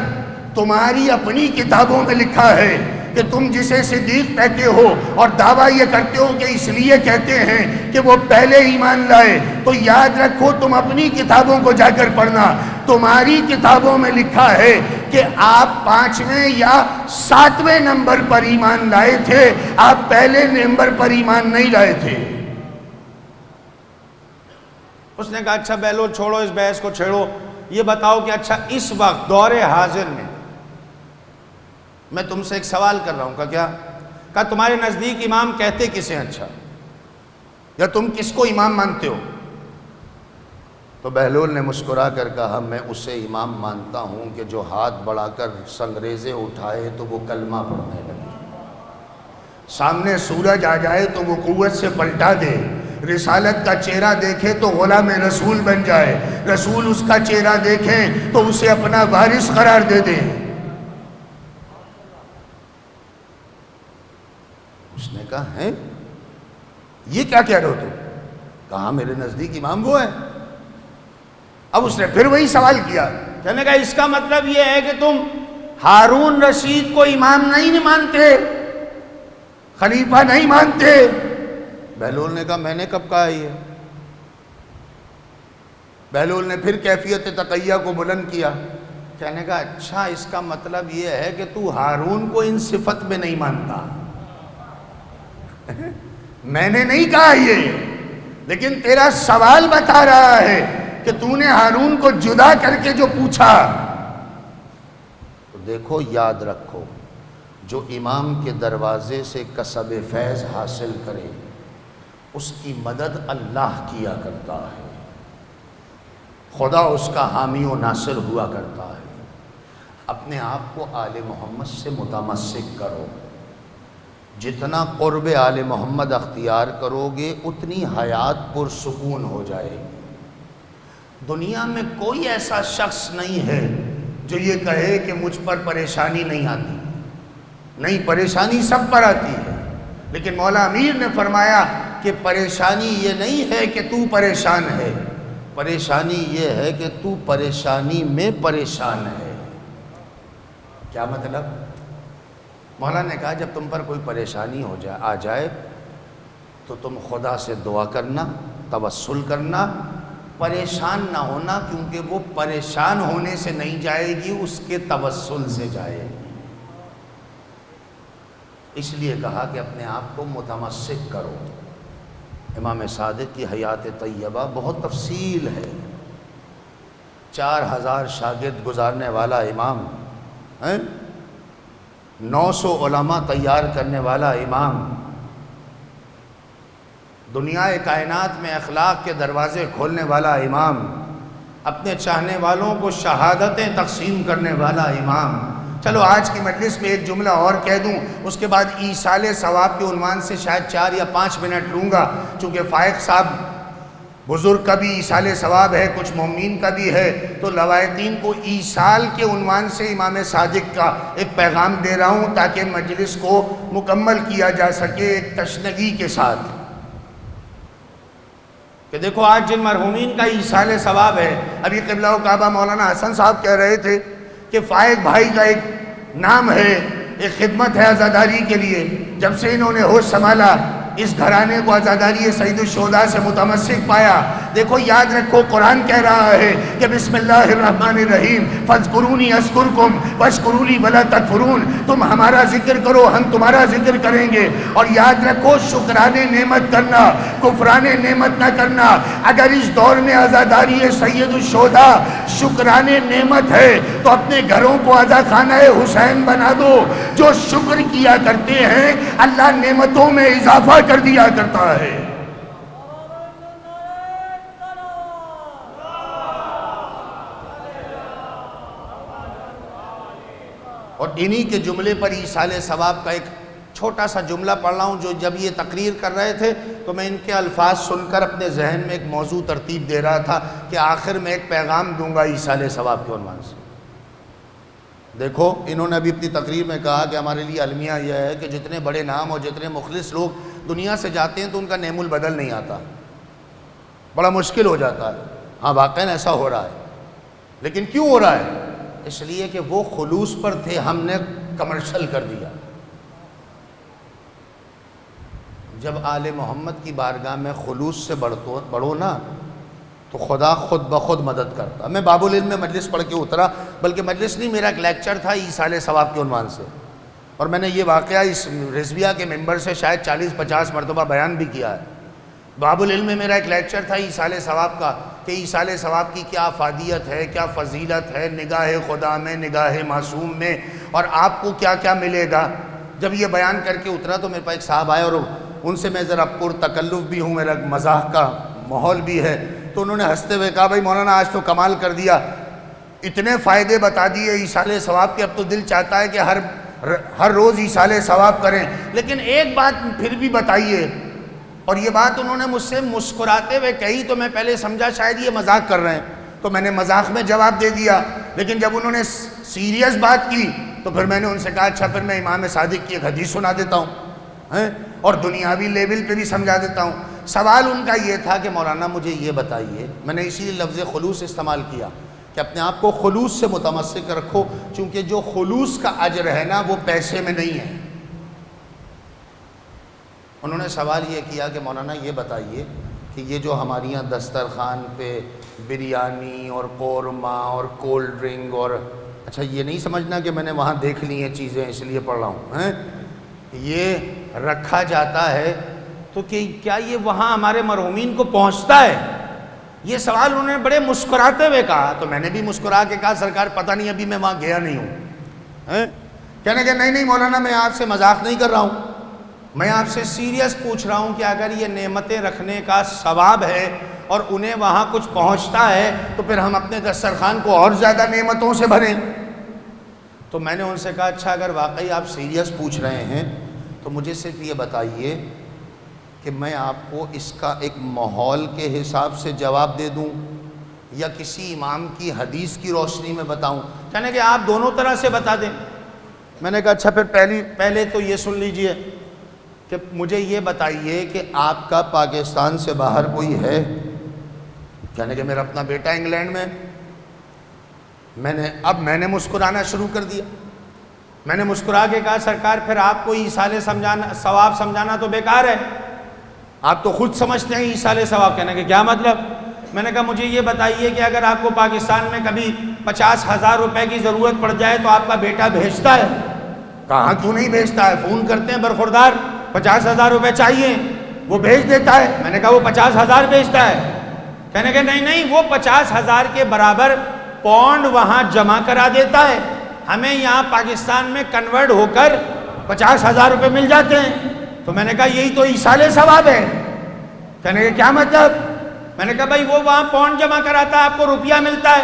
تمہاری اپنی کتابوں میں لکھا ہے کہ تم جسے صدیق کہتے ہو اور دعویٰ یہ کرتے ہو کہ اس لیے کہتے ہیں کہ وہ پہلے ایمان لائے، تو یاد رکھو تم اپنی کتابوں کو جا کر پڑھنا، تمہاری کتابوں میں لکھا ہے کہ آپ 5ویں یا 7ویں نمبر پر ایمان لائے تھے، آپ پہلے نمبر پر ایمان نہیں لائے تھے. اس نے کہا اچھا بہلول چھوڑو اس بحث کو، چھیڑو، یہ بتاؤ کہ اچھا اس وقت دور حاضر میں میں تم سے ایک سوال کر رہا ہوں کہ کیا کہ تمہارے نزدیک امام کہتے کسے ہیں؟ اچھا یا تم کس کو امام مانتے ہو؟ تو بہلول نے مسکرا کر کہا میں اسے امام مانتا ہوں کہ جو ہاتھ بڑھا کر سنگریزے اٹھائے تو وہ کلمہ پڑھنے لگے، سامنے سورج آ جائے تو وہ قوت سے پلٹا دے، رسالت کا چہرہ دیکھے تو غلام رسول بن جائے، رسول اس کا چہرہ دیکھیں تو اسے اپنا وارث قرار دے دیں۔ اس نے کہا ہیں یہ کیا کہہ رہے ہو تم؟ کہا میرے نزدیک امام وہ ہے۔ اب اس نے پھر وہی سوال کیا، کہنے کا اس کا مطلب یہ ہے کہ تم ہارون رشید کو امام نہیں مانتے، خلیفہ نہیں مانتے؟ بہلول نے کہا میں نے کب کہا یہ؟ بہلول نے پھر کیفیت تقیہ کو بلند کیا، کہنے کا اچھا اس کا مطلب یہ ہے کہ تو ہارون کو ان صفت میں نہیں مانتا۔ میں نے نہیں کہا یہ، لیکن تیرا سوال بتا رہا ہے کہ تو نے ہارون کو جدا کر کے جو پوچھا۔ تو دیکھو یاد رکھو، جو امام کے دروازے سے کسب فیض حاصل کرے اس کی مدد اللہ کیا کرتا ہے، خدا اس کا حامی و ناصر ہوا کرتا ہے۔ اپنے آپ کو آل محمد سے متمسک کرو، جتنا قرب آل محمد اختیار کرو گے اتنی حیات پرسکون ہو جائے گی۔ دنیا میں کوئی ایسا شخص نہیں ہے جو یہ کہے کہ مجھ پر پریشانی نہیں آتی، نہیں، پریشانی سب پر آتی ہے، لیکن مولا امیر نے فرمایا کہ پریشانی یہ نہیں ہے کہ تو پریشان ہے، پریشانی یہ ہے کہ تو پریشانی میں پریشان ہے۔ کیا مطلب؟ مولا نے کہا جب تم پر کوئی پریشانی آ جائے تو تم خدا سے دعا کرنا، توسل کرنا، پریشان نہ ہونا، کیونکہ وہ پریشان ہونے سے نہیں جائے گی، اس کے توسل سے جائے گی۔ اس لیے کہا کہ اپنے آپ کو متمسک کرو۔ امام صادق کی حیات طیبہ بہت تفصیل ہے، 4000 شاگرد گزارنے والا امام، 900 علماء تیار کرنے والا امام، دنیا کائنات میں اخلاق کے دروازے کھولنے والا امام، اپنے چاہنے والوں کو شہادتیں تقسیم کرنے والا امام۔ چلو آج کی مجلس میں ایک جملہ اور کہہ دوں، اس کے بعد ایصال ثواب کے عنوان سے شاید 4 یا 5 منٹ لوں گا، چونکہ فائق صاحب بزرگ کا بھی ایصال ثواب ہے، کچھ مومنین کا بھی ہے، تو لوایتین کو ایصال کے عنوان سے امام صادق کا ایک پیغام دے رہا ہوں تاکہ مجلس کو مکمل کیا جا سکے ایک تشنگی کے ساتھ، کہ دیکھو آج جن مرحومین کا ایصال ثواب ہے، ابھی قبلہ و کعبہ مولانا حسن صاحب کہہ رہے تھے کہ فائق بھائی کا ایک نام ہے، ایک خدمت ہے عزاداری کے لیے، جب سے انہوں نے ہوش سنبھالا اس گھرانے کو عزاداری سید الشہداء سے متمسک پایا۔ دیکھو یاد رکھو قرآن کہہ رہا ہے کہ بسم اللہ الرحمن الرحیم فاذکرونی اذکرکم واشکروا لی ولا تکفرون، تم ہمارا ذکر کرو ہم تمہارا ذکر کریں گے، اور یاد رکھو شکران نعمت کرنا، کفران نعمت نہ کرنا۔ اگر اس دور میں عزاداری سید الشہداء شکران نعمت ہے تو اپنے گھروں کو عزا خانہ حسین بنا دو، جو شکر کیا کرتے ہیں اللہ نعمتوں میں اضافہ کر دیا کرتا ہے۔ اور انہی کے جملے پر ایصال ثواب کا ایک چھوٹا سا جملہ پڑھ رہا ہوں، جو جب یہ تقریر کر رہے تھے تو میں ان کے الفاظ سن کر اپنے ذہن میں ایک موضوع ترتیب دے رہا تھا کہ آخر میں ایک پیغام دوں گا ایصال ثواب کے عنوان سے۔ دیکھو انہوں نے ابھی اپنی تقریر میں کہا کہ ہمارے لیے المیہ یہ ہے کہ جتنے بڑے نام اور جتنے مخلص لوگ دنیا سے جاتے ہیں تو ان کا نعم البدل نہیں آتا، بڑا مشکل ہو جاتا ہے۔ ہاں واقعاً ایسا ہو رہا ہے، لیکن کیوں ہو رہا ہے؟ اس لیے کہ وہ خلوص پر تھے، ہم نے کمرشل کر دیا۔ جب آل محمد کی بارگاہ میں خلوص سے بڑھو نا تو خدا خود بخود مدد کرتا۔ میں باب العلم میں مجلس پڑھ کے اترا، بلکہ مجلس نہیں، میرا ایک لیکچر تھا ایصال ثواب کے عنوان سے، اور میں نے یہ واقعہ اس رضویہ کے ممبر سے شاید 40-50 مرتبہ بیان بھی کیا ہے۔ باب العلم میں میرا ایک لیکچر تھا ایصال ثواب کا، کہ ایصال ثواب کی کیا افادیت ہے، کیا فضیلت ہے نگاہ خدا میں، نگاہ معصوم میں، اور آپ کو کیا کیا ملے گا۔ جب یہ بیان کر کے اترا تو میرے پاس ایک صاحب آئے، اور ان سے میں ذرا پر تکلف بھی ہوں، میرا مزاح کا ماحول بھی ہے، تو انہوں نے ہنستے ہوئے کہا بھائی مولانا آج تو کمال کر دیا، اتنے فائدے بتا دیے ایصال ثواب کے، اب تو دل چاہتا ہے کہ ہر روز ایصال ثواب کریں، لیکن ایک بات پھر بھی بتائیے، اور یہ بات انہوں نے مجھ سے مسکراتے ہوئے کہی تو میں پہلے سمجھا شاید یہ مذاق کر رہے ہیں، تو میں نے مذاق میں جواب دے دیا، لیکن جب انہوں نے سیریس بات کی تو پھر میں نے ان سے کہا اچھا پھر میں امام صادق کی ایک حدیث سنا دیتا ہوں اور دنیاوی لیول پہ بھی سمجھا دیتا ہوں۔ سوال ان کا یہ تھا کہ مولانا مجھے یہ بتائیے، میں نے اسی لیے لفظ خلوص استعمال کیا کہ اپنے آپ کو خلوص سے متمسک رکھو، چونکہ جو خلوص کا اجر ہے نا وہ پیسے میں نہیں ہے۔ انہوں نے سوال یہ کیا کہ مولانا یہ بتائیے کہ یہ جو ہماری یہاں دسترخوان پہ بریانی اور قورمہ اور کولڈ ڈرنک اور اچھا یہ نہیں سمجھنا کہ میں نے وہاں دیکھ لی ہیں چیزیں اس لیے پڑھ رہا ہوں، یہ رکھا جاتا ہے تو کہ کیا یہ وہاں ہمارے مرحومین کو پہنچتا ہے؟ یہ سوال انہوں نے بڑے مسکراتے ہوئے کہا، تو میں نے بھی مسکرا کے کہا سرکار پتہ نہیں ابھی میں وہاں گیا نہیں ہوں۔ کہنے کہ نہیں مولانا میں آپ سے مذاق نہیں کر رہا ہوں، میں آپ سے سیریس پوچھ رہا ہوں کہ اگر یہ نعمتیں رکھنے کا ثواب ہے اور انہیں وہاں کچھ پہنچتا ہے تو پھر ہم اپنے دسترخوان کو اور زیادہ نعمتوں سے بھریں۔ تو میں نے ان سے کہا اچھا اگر واقعی آپ سیریس پوچھ رہے ہیں تو مجھے صرف یہ بتائیے کہ میں آپ کو اس کا ایک ماحول کے حساب سے جواب دے دوں یا کسی امام کی حدیث کی روشنی میں بتاؤں؟ کہنے کہ آپ دونوں طرح سے بتا دیں۔ میں نے کہا اچھا پھر پہلے تو یہ سن لیجئے کہ مجھے یہ بتائیے کہ آپ کا پاکستان سے باہر کوئی ہے؟ کہنے کہ میرا اپنا بیٹا انگلینڈ میں۔ میں نے مسکرانا شروع کر دیا۔ میں نے مسکرا کے کہا سرکار پھر آپ کو ایصال ثواب سمجھانا تو بیکار ہے، آپ تو خود سمجھتے ہیں ایصال ثواب۔ کہنے کہ کیا مطلب؟ میں نے کہا مجھے یہ بتائیے کہ اگر آپ کو پاکستان میں کبھی 50,000 روپے کی ضرورت پڑ جائے تو آپ کا بیٹا بھیجتا ہے؟ کہاں کیوں نہیں بھیجتا ہے، فون کرتے ہیں برخوردار 50,000 روپے چاہیے، وہ بھیج دیتا ہے۔ میں نے کہا وہ 50,000 بھیجتا ہے؟ کہنے کہ نہیں وہ 50,000 کے برابر پونڈ وہاں جمع کرا دیتا ہے، ہمیں یہاں پاکستان میں کنورٹ ہو کر 50,000 روپے مل جاتے ہیں۔ تو میں نے کہا یہی تو ایصال ثواب ہے۔ کہنے کہ کیا مطلب؟ میں نے کہا بھائی وہ وہاں پونڈ جمع کراتا ہے، آپ کو روپیہ ملتا ہے۔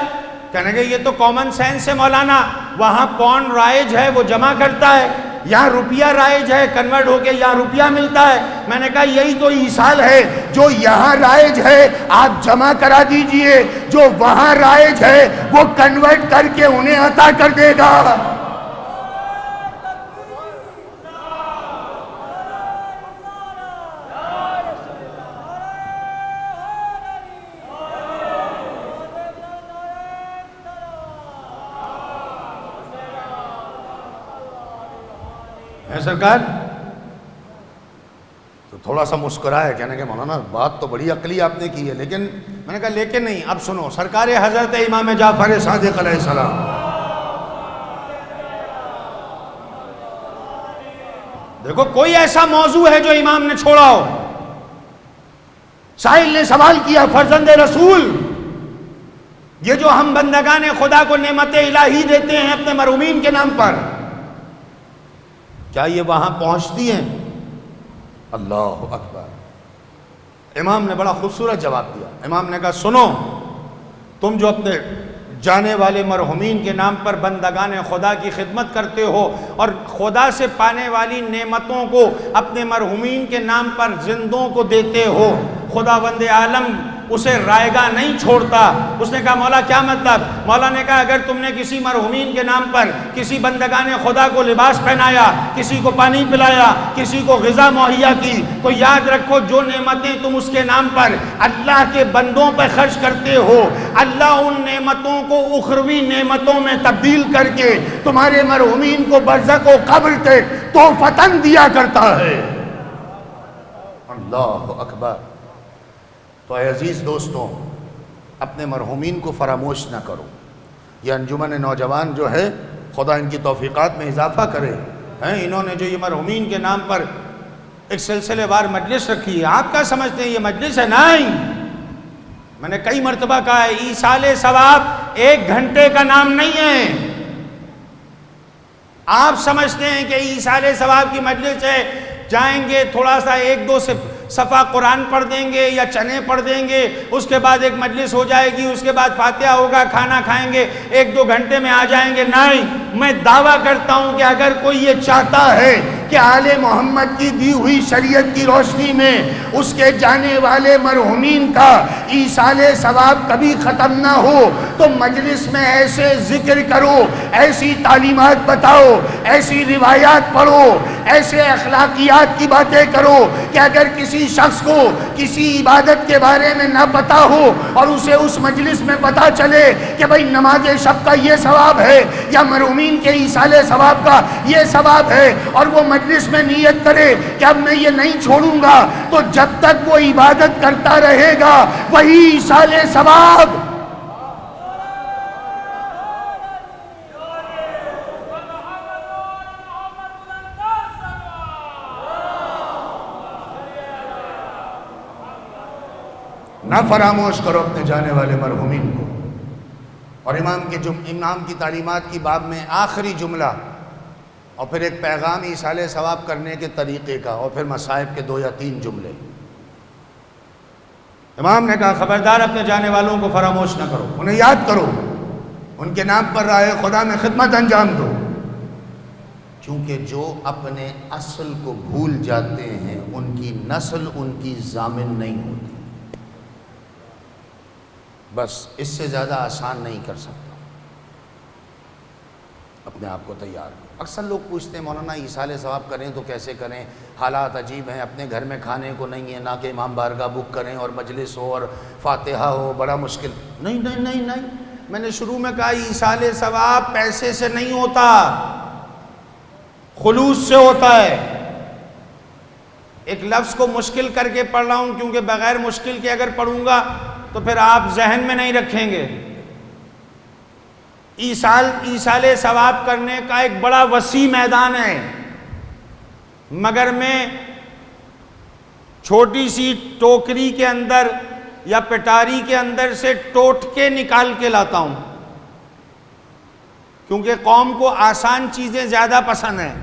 کہنے کہ یہ تو کامن سینس ہے مولانا، وہاں پونڈ رائج ہے وہ جمع کرتا ہے، یہاں روپیہ رائج ہے کنورٹ ہو کے یہاں روپیہ ملتا ہے۔ میں نے کہا یہی تو ایصال ہے، جو یہاں رائج ہے آپ جمع کرا دیجئے، جو وہاں رائج ہے وہ کنورٹ کر کے انہیں عطا کر دے گا۔ سرکار تو تھوڑا سا مسکرایا، کہنے کہ مولانا بات تو بڑی عقلی آپ نے کی ہے، لیکن میں نے کہا لیکن نہیں، اب سنو سرکار حضرت امام جعفر صادق علیہ السلام، دیکھو کوئی ایسا موضوع ہے جو امام نے چھوڑا ہو؟ سائل نے سوال کیا فرزند رسول، یہ جو ہم بندگان خدا کو نعمت الہی دیتے ہیں اپنے مرحومین کے نام پر، کیا یہ وہاں پہنچتی ہیں؟ اللہ اکبر۔ امام نے بڑا خوبصورت جواب دیا۔ امام نے کہا سنو، تم جو اپنے جانے والے مرحومین کے نام پر بندگان خدا کی خدمت کرتے ہو اور خدا سے پانے والی نعمتوں کو اپنے مرحومین کے نام پر زندوں کو دیتے ہو، خداوند عالم اسے رائے گاہ نہیں چھوڑتا۔ اس نے کہا مولا کیا مطلب؟ مولا نے کہا اگر تم نے کسی مرحومین کے نام پر کسی بندگان خدا کو لباس پہنایا، کسی کو پانی پلایا، کسی کو غذا مہیا کی، تو یاد رکھو جو نعمتیں تم اس کے نام پر اللہ کے بندوں پہ خرچ کرتے ہو، اللہ ان نعمتوں کو اخروی نعمتوں میں تبدیل کر کے تمہارے مرحومین کو برزخ و قبر تک تحفتاً دیا کرتا ہے۔ اللہ اکبر۔ تو اے عزیز دوستوں، اپنے مرحومین کو فراموش نہ کرو۔ یہ انجمن نوجوان جو ہے خدا ان کی توفیقات میں اضافہ کرے، انہوں نے جو یہ مرحومین کے نام پر ایک سلسلے وار مجلس رکھی ہے، آپ کیا سمجھتے ہیں یہ مجلس ہے؟ نہیں، میں نے کئی مرتبہ کہا ہے ایصال ثواب 1 گھنٹے کا نام نہیں ہے۔ آپ سمجھتے ہیں کہ ایصال ثواب کی مجلس ہے، جائیں گے تھوڑا سا 1-2 صفحہ قرآن پڑھ دیں گے یا چنے پڑھ دیں گے، اس کے بعد ایک مجلس ہو جائے گی، اس کے بعد فاتحہ ہوگا، کھانا کھائیں گے، 1-2 گھنٹے میں آ جائیں گے؟ نہیں، میں دعویٰ کرتا ہوں کہ اگر کوئی یہ چاہتا ہے کہ آل محمد کی دی ہوئی شریعت کی روشنی میں اس کے جانے والے مرحومین کا ایصال ثواب کبھی ختم نہ ہو، تو مجلس میں ایسے ذکر کرو، ایسی تعلیمات بتاؤ، ایسی روایات پڑھو، ایسے اخلاقیات کی باتیں کرو کہ اگر کسی شخص کو کسی عبادت کے بارے میں نہ پتا ہو اور اسے اس مجلس میں پتا چلے کہ بھئی نماز شب کا یہ ثواب ہے یا مرحومین کے ایصال ثواب کا یہ ثواب ہے، اور وہ مجلس میں نیت کرے کہ اب میں یہ نہیں چھوڑوں گا، تو جب تک وہ عبادت کرتا رہے گا وہی ایصال ثواب۔ نہ فراموش کرو اپنے جانے والے مرحومین کو۔ اور امام کی تعلیمات کی باب میں آخری جملہ اور پھر ایک پیغام ایصال ثواب کرنے کے طریقے کا، اور پھر مصائب کے 2 یا 3 جملے۔ امام نے کہا خبردار اپنے جانے والوں کو فراموش نہ کرو، انہیں یاد کرو، ان کے نام پر راہ خدا میں خدمت انجام دو، کیونکہ جو اپنے اصل کو بھول جاتے ہیں ان کی نسل ان کی ضامن نہیں ہوتی۔ بس اس سے زیادہ آسان نہیں کر سکتا، اپنے آپ کو تیار کرو۔ اکثر لوگ پوچھتے ہیں مولانا ایصال ثواب کریں تو کیسے کریں، حالات عجیب ہیں، اپنے گھر میں کھانے کو نہیں ہے، نہ کہ امام بارگاہ بک کریں اور مجلس ہو اور فاتحہ ہو، بڑا مشکل۔ نہیں نہیں نہیں نہیں، میں نے شروع میں کہا ایصال ثواب پیسے سے نہیں ہوتا، خلوص سے ہوتا ہے۔ ایک لفظ کو مشکل کر کے پڑھ رہا ہوں کیونکہ بغیر مشکل کے اگر پڑھوں گا تو پھر آپ ذہن میں نہیں رکھیں گے۔ ایصال ثواب کرنے کا ایک بڑا وسیع میدان ہے، مگر میں چھوٹی سی ٹوکری کے اندر یا پٹاری کے اندر سے ٹوٹکے نکال کے لاتا ہوں، کیونکہ قوم کو آسان چیزیں زیادہ پسند ہیں۔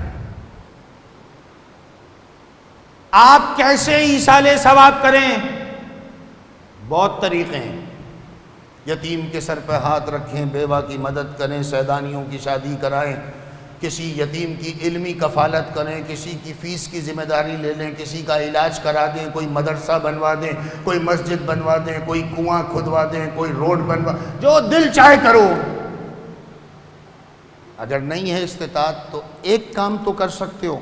آپ کیسے ایصال ثواب کریں؟ بہت طریقے ہیں۔ یتیم کے سر پہ ہاتھ رکھیں، بیوہ کی مدد کریں، سیدانیوں کی شادی کرائیں، کسی یتیم کی علمی کفالت کریں، کسی کی فیس کی ذمہ داری لے لیں، کسی کا علاج کرا دیں، کوئی مدرسہ بنوا دیں، کوئی مسجد بنوا دیں، کوئی کنواں کھدوا دیں، کوئی روڈ بنوا، جو دل چاہے کرو۔ اگر نہیں ہے استطاعت تو ایک کام تو کر سکتے ہو،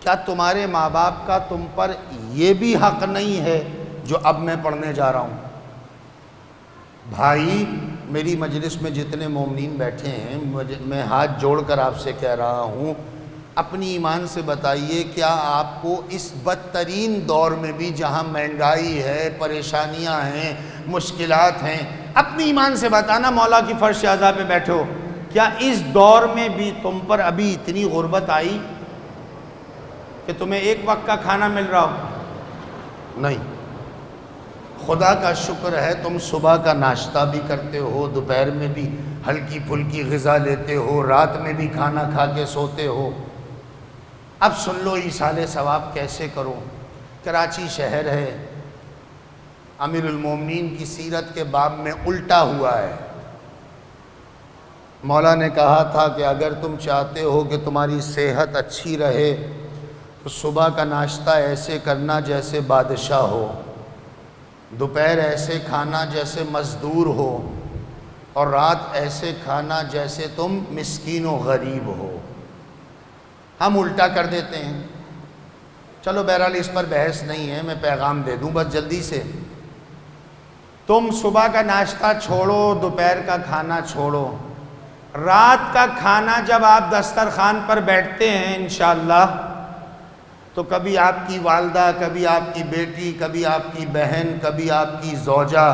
کیا تمہارے ماں باپ کا تم پر یہ بھی حق نہیں ہے جو اب میں پڑھنے جا رہا ہوں؟ بھائی میری مجلس میں جتنے مومنین بیٹھے ہیں، میں ہاتھ جوڑ کر آپ سے کہہ رہا ہوں، اپنی ایمان سے بتائیے، کیا آپ کو اس بدترین دور میں بھی جہاں مہنگائی ہے، پریشانیاں ہیں، مشکلات ہیں، اپنی ایمان سے بتانا، مولا کی فرش اعضاء پہ بیٹھے ہو، کیا اس دور میں بھی تم پر ابھی اتنی غربت آئی کہ تمہیں ایک وقت کا کھانا مل رہا ہو؟ نہیں۔ خدا کا شکر ہے تم صبح کا ناشتہ بھی کرتے ہو، دوپہر میں بھی ہلکی پھلکی غذا لیتے ہو، رات میں بھی کھانا کھا کے سوتے ہو۔ اب سن لو ایصال ثواب کیسے کرو۔ کراچی شہر ہے، امیر المومنین کی سیرت کے باب میں الٹا ہوا ہے۔ مولا نے کہا تھا کہ اگر تم چاہتے ہو کہ تمہاری صحت اچھی رہے تو صبح کا ناشتہ ایسے کرنا جیسے بادشاہ ہو، دوپہر ایسے کھانا جیسے مزدور ہو، اور رات ایسے کھانا جیسے تم مسکین و غریب ہو۔ ہم الٹا کر دیتے ہیں۔ چلو بہرحال اس پر بحث نہیں ہے، میں پیغام دے دوں بس جلدی سے۔ تم صبح کا ناشتہ چھوڑو، دوپہر کا کھانا چھوڑو، رات کا کھانا جب آپ دسترخوان پر بیٹھتے ہیں انشاءاللہ تو کبھی آپ کی والدہ، کبھی آپ کی بیٹی، کبھی آپ کی بہن، کبھی آپ کی زوجہ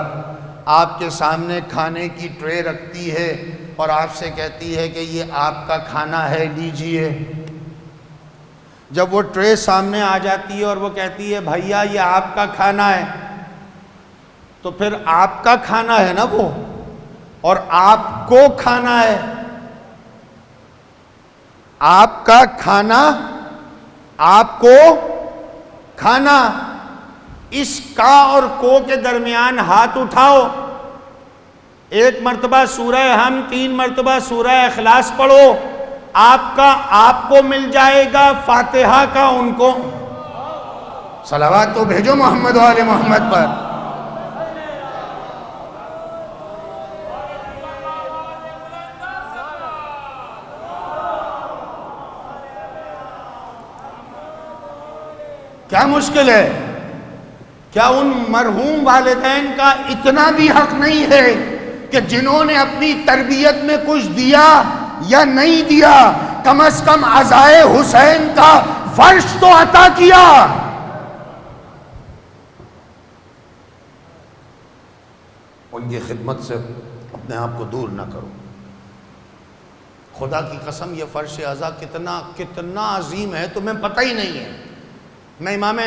آپ کے سامنے کھانے کی ٹرے رکھتی ہے اور آپ سے کہتی ہے کہ یہ آپ کا کھانا ہے، لیجئے۔ جب وہ ٹرے سامنے آ جاتی ہے اور وہ کہتی ہے بھیا یہ آپ کا کھانا ہے، تو پھر آپ کا کھانا ہے نا وہ، اور آپ کو کھانا ہے۔ آپ کا کھانا، آپ کو کھانا، اس کا اور کو کے درمیان ہاتھ اٹھاؤ، ایک مرتبہ سورہ ہم، 3 مرتبہ سورہ اخلاص پڑھو، آپ کا آپ کو مل جائے گا، فاتحہ کا ان کو۔ صلوات تو بھیجو محمد و آل محمد پر۔ کیا مشکل ہے؟ کیا ان مرحوم والدین کا اتنا بھی حق نہیں ہے کہ جنہوں نے اپنی تربیت میں کچھ دیا یا نہیں دیا، کم از کم عزائے حسین کا فرش تو عطا کیا؟ ان کی خدمت سے اپنے آپ کو دور نہ کرو۔ خدا کی قسم یہ فرش عزا کتنا عظیم ہے تمہیں پتہ ہی نہیں ہے۔ میں امام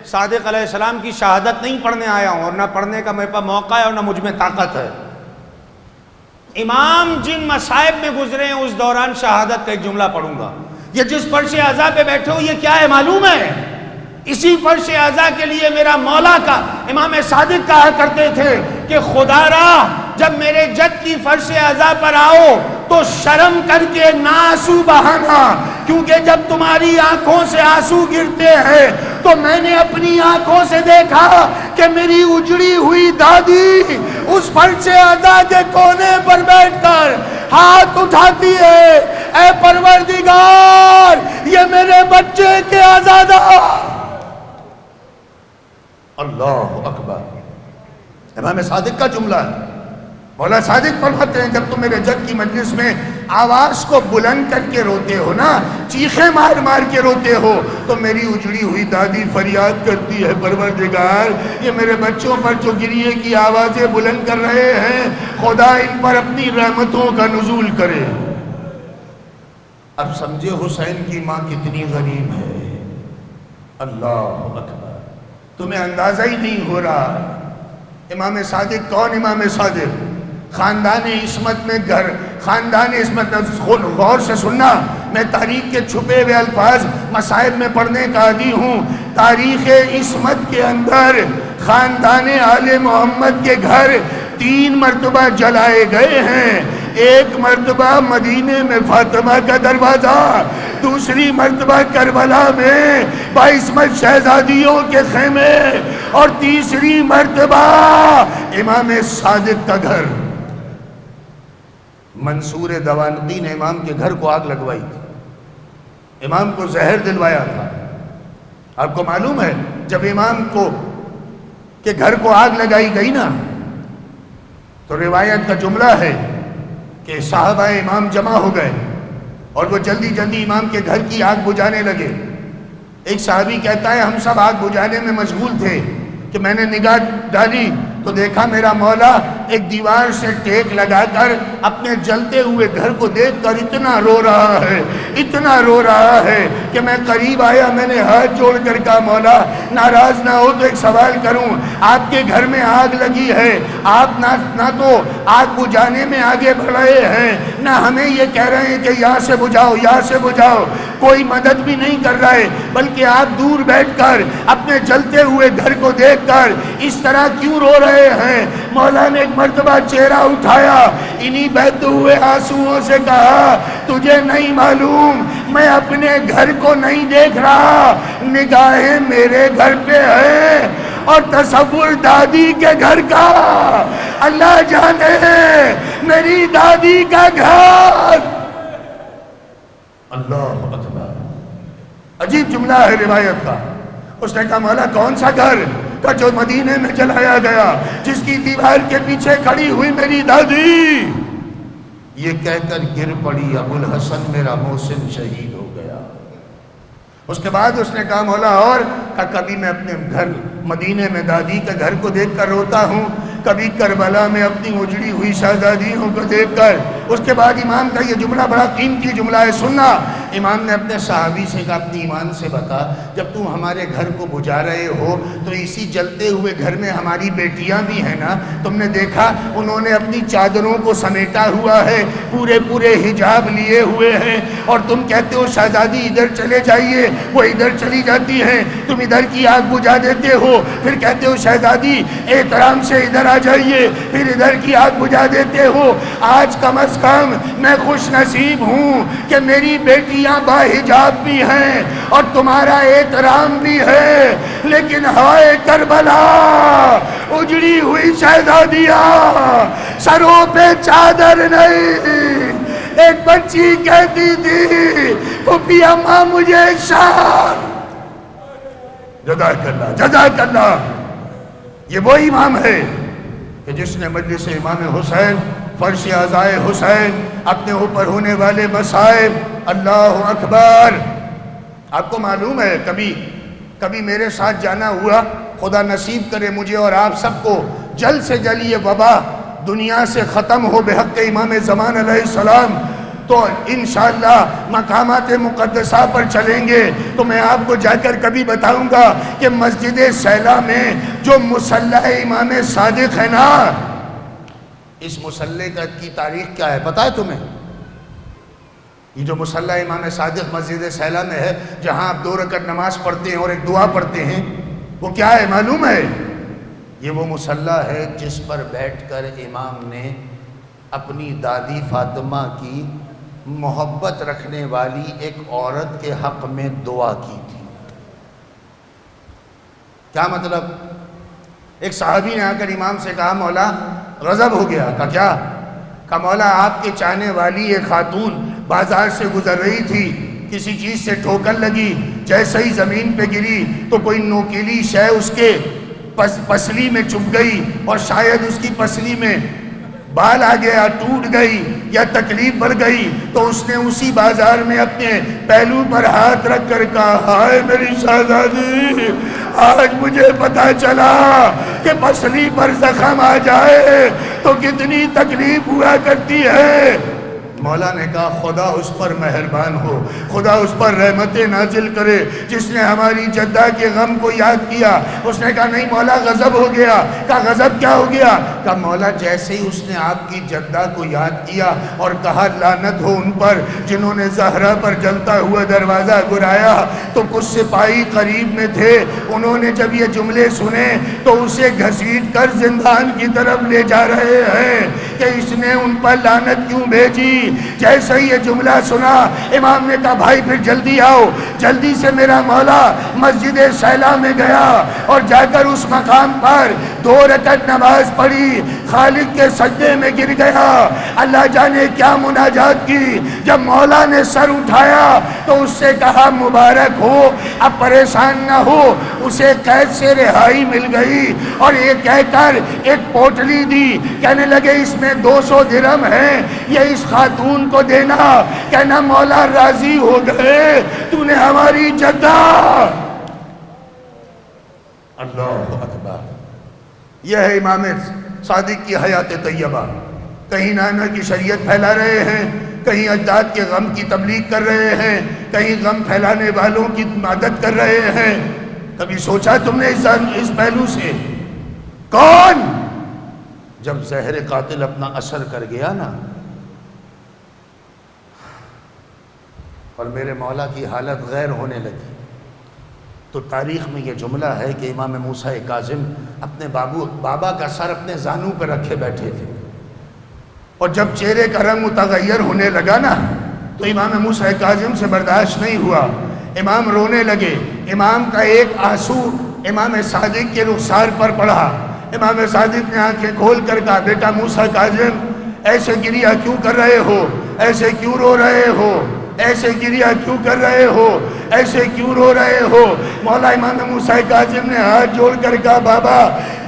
صادق علیہ السلام کی شہادت نہیں پڑھنے آیا ہوں، اور نہ پڑھنے کا میرے پاس موقع ہے اور نہ مجھ میں طاقت ہے۔ امام جن مصائب میں گزرے ہیں اس دوران شہادت کا ایک جملہ پڑھوں گا۔ یہ جس فرش عزا پہ بیٹھے ہو یہ کیا ہے معلوم ہے؟ اسی فرش عزا کے لیے میرا مولا کا امام صادق کہا کرتے تھے کہ خدا را جب میرے جد کی فرش عزا پر آؤ تو شرم کر کے نہ آنسو بہانا، کیونکہ جب تمہاری آنکھوں سے آنسو گرتے ہیں تو میں نے اپنی آنکھوں سے دیکھا کہ میری اجڑی ہوئی دادی اس فرش عزا کے کونے پر بیٹھ کر ہاتھ اٹھاتی ہے، اے پروردگار یہ میرے بچے کے آزادہ۔ اللہ اکبر، امام صادق کا جملہ ہے۔ مولا صادق فرماتے ہیں جب تم میرے جد کی مجلس میں آواز کو بلند کر کے روتے ہو نا، چیخیں مار مار کے روتے ہو، تو میری اجڑی ہوئی دادی فریاد کرتی ہے پروردگار یہ میرے بچوں پر جو گریے کی آوازیں بلند کر رہے ہیں خدا ان پر اپنی رحمتوں کا نزول کرے۔ اب سمجھے حسین کی ماں کتنی غریب ہے۔ اللہ اکبر، تمہیں اندازہ ہی نہیں ہو رہا۔ امام صادق کون؟ امام صادق خاندان عصمت میں خاندان عصمت میں غور سے سننا، میں تاریخ کے چھپے ہوئے الفاظ مصائب میں پڑھنے کا عادی ہوں۔ تاریخ عصمت کے اندر خاندان آل محمد کے گھر 3 مرتبہ جلائے گئے ہیں۔ ایک مرتبہ مدینے میں فاطمہ کا دروازہ، دوسری مرتبہ کربلا میں باعصمت شہزادیوں کے خیمے، اور تیسری مرتبہ امام صادق کا گھر۔ منصور دوانقی نے امام کے گھر کو آگ لگوائی تھی، امام کو زہر دلوایا تھا۔ آپ کو معلوم ہے جب امام کو کے گھر کو آگ لگائی گئی نا تو روایت کا جملہ ہے کہ صحابہ امام جمع ہو گئے اور وہ جلدی جلدی امام کے گھر کی آگ بجھانے لگے۔ ایک صحابی کہتا ہے ہم سب آگ بجھانے میں مشغول تھے کہ میں نے نگاہ ڈالی تو دیکھا میرا مولا ایک دیوار سے ٹیک لگا کر اپنے جلتے ہوئے گھر کو دیکھ کر اتنا رو رہا ہے، اتنا رو رہا ہے کہ میں قریب آیا، میں نے ہاتھ جوڑ کر کہا مولا ناراض نہ ہو تو ایک سوال کروں، آپ کے گھر میں آگ لگی ہے، آپ نہ تو آگ بجھانے میں آگے بڑھ رہے ہیں، نہ ہمیں یہ کہہ رہے ہیں کہ یہاں سے بجھاؤ یہاں سے بجھاؤ، کوئی مدد بھی نہیں کر رہا ہے، بلکہ آپ دور بیٹھ کر اپنے جلتے ہوئے گھر کو دیکھ کر اس طرح کیوں رو رہے ہیں؟ مولا نے ایک مرتبہ چہرہ اٹھایا، انہی بہتے ہوئے آنسوؤں سے کہا تجھے نہیں معلوم میں اپنے گھر کو نہیں دیکھ رہا، نگاہیں میرے گھر پہ ہے اور تصور دادی کے گھر کا، اللہ جانے میری دادی کا گھر۔ اللہ اکبر، عجیب جملہ ہے روایت کا۔ اس نے کہا مولا کون سا گھر؟ کا جو مدینے میں جلایا گیا، جس کی دیوار کے پیچھے کھڑی ہوئی میری دادی۔ یہ کہہ کر گر پڑی ابو الحسن میرا محسن شہید ہو گیا۔ اس کے بعد اس نے کہا مولا اور کبھی میں اپنے گھر مدینے میں دادی کے گھر کو دیکھ کر روتا ہوں، کبھی کربلا میں اپنی اجڑی ہوئی شہزادیوں کو دیکھ کر۔ اس کے بعد امام کا یہ جملہ بڑا قیمتی جملہ ہے، سننا، امام نے اپنے صحابی سے کہا اپنی ایمان سے بتا، جب تم ہمارے گھر کو بجھا رہے ہو تو اسی جلتے ہوئے گھر میں ہماری بیٹیاں بھی ہیں نا، تم نے دیکھا انہوں نے اپنی چادروں کو سمیٹا ہوا ہے، پورے حجاب لیے ہوئے ہیں، اور تم کہتے ہو شہزادی ادھر چلے جائیے، وہ ادھر چلی جاتی ہیں، تم ادھر کی آگ بجھا دیتے ہو، پھر کہتے ہو شہزادی احترام سے ادھر آ جائیے، پھر ادھر کی آگ بجھا دیتے ہو۔ آج کم از کم میں خوش نصیب ہوں کہ میری بیٹیاں باحجاب بھی ہیں اور تمہارا احترام بھی ہے، لیکن ہائے کربلا، اجڑی ہوئی شہزادیاں، سروں پہ چادر نہیں۔ ایک بچی کہتی تھی پھوپھی اماں مجھے شان، جزاک اللہ جزاک اللہ۔ یہ وہ امام ہے کہ جس نے مجلس امام حسین، فرش عزائے حسین، اپنے اوپر ہونے والے مصائب، اللہ اکبر۔ آپ کو معلوم ہے کبھی میرے ساتھ جانا ہوا، خدا نصیب کرے مجھے اور آپ سب کو جلد سے جلد یہ وبا دنیا سے ختم ہو بحق امام زمان علیہ السلام، تو انشاءاللہ مقامات مقدسہ پر چلیں گے تو میں آپ کو جا کر کبھی بتاؤں گا کہ مسجد سیلا میں جو مصلی امام صادق ہے نا، اس مصلی کی تاریخ کیا ہے پتہ ہے تمہیں؟ یہ جو مصلی امام صادق مسجد سیلا میں ہے، جہاں آپ 2 رکعت نماز پڑھتے ہیں اور ایک دعا پڑھتے ہیں، وہ کیا ہے معلوم ہے؟ یہ وہ مصلی ہے جس پر بیٹھ کر امام نے اپنی دادی فاطمہ کی محبت رکھنے والی ایک عورت کے حق میں دعا کی تھی۔ کیا مطلب؟ ایک صحابی نے آ کر امام سے کہا مولا غضب ہو گیا۔ کہا مولا آپ کے چاہنے والی ایک خاتون بازار سے گزر رہی تھی، کسی چیز سے ٹھوکر لگی، جیسے ہی زمین پہ گری تو کوئی نوکیلی شے اس کے پسلی میں چبھ گئی، اور شاید اس کی پسلی میں بال آ گیا، ٹوٹ گئی یا تکلیف بڑھ گئی، تو اس نے اسی بازار میں اپنے پہلو پر ہاتھ رکھ کر کہا ہائے میری شہزادی، آج مجھے پتا چلا کہ پسلی پر زخم آ جائے تو کتنی تکلیف ہوا کرتی ہے۔ مولا نے کہا خدا اس پر مہربان ہو، خدا اس پر رحمتیں نازل کرے جس نے ہماری جدہ کے غم کو یاد کیا۔ اس نے کہا نہیں مولا غضب ہو گیا۔ کہا غضب کیا ہو گیا؟ کہا مولا جیسے ہی اس نے آپ کی جدہ کو یاد کیا اور کہا لعنت ہو ان پر جنہوں نے زہرا پر جلتا ہوا دروازہ گرایا، تو کچھ سپاہی قریب میں تھے، انہوں نے جب یہ جملے سنے تو اسے گھسیٹ کر زندان کی طرف لے جا رہے ہیں کہ اس نے ان پر لعنت کیوں بھیجی۔ جیسے ہی یہ جملہ سنا امام نے کہا بھائی پھر جلدی آؤ۔ جلدی سے میرا مولا مسجد سیلا میں گیا اور جا کر اس مقام پر 2 رکعت نماز پڑھی، خالق کے سجدے میں گر گیا، اللہ جانے کیا مناجات کی۔ جب مولا نے سر اٹھایا تو اس سے کہا مبارک ہو، اب پریشان نہ ہو، اسے قید سے رہائی مل گئی، اور یہ کہہ کر ایک پوٹلی دی، کہنے لگے اس میں 200 درہم ہیں، یہ اس خاتون کو دینا۔ کہنا مولا راضی ہو گئے، تو نے ہماری جدہ۔ اللہ اکبر۔ یہ ہے امام صادق کی حیات طیبہ۔ کہیں نانا کی شریعت پھیلا رہے ہیں، کہیں اجداد کے غم کی تبلیغ کر رہے ہیں، کہیں غم پھیلانے والوں کی مدد کر رہے ہیں۔ کبھی سوچا تم نے اس پہلو سے؟ کون؟ جب زہر قاتل اپنا اثر کر گیا نا، اور میرے مولا کی حالت غیر ہونے لگی، تو تاریخ میں یہ جملہ ہے کہ امام موسیٰ کاظم اپنے بابا کا سر اپنے زانوں پہ رکھے بیٹھے تھے، اور جب چہرے کا رنگ متغیر ہونے لگا نا تو امام موسیٰ کاظم سے برداشت نہیں ہوا، امام رونے لگے۔ امام کا ایک آنسو امام صادق کے رخسار پر پڑا۔ امام صادق نے آنکھیں کھول کر کہا بیٹا موسیٰ کاظم ایسے گریہ کیوں کر رہے ہو؟ ایسے کیوں رو رہے ہو؟ ایسے گریہ کیوں کر رہے ہو؟ ایسے کیوں رو رہے ہو؟ مولا امام موسیٰ کاظم نے ہاتھ جوڑ کر کہا بابا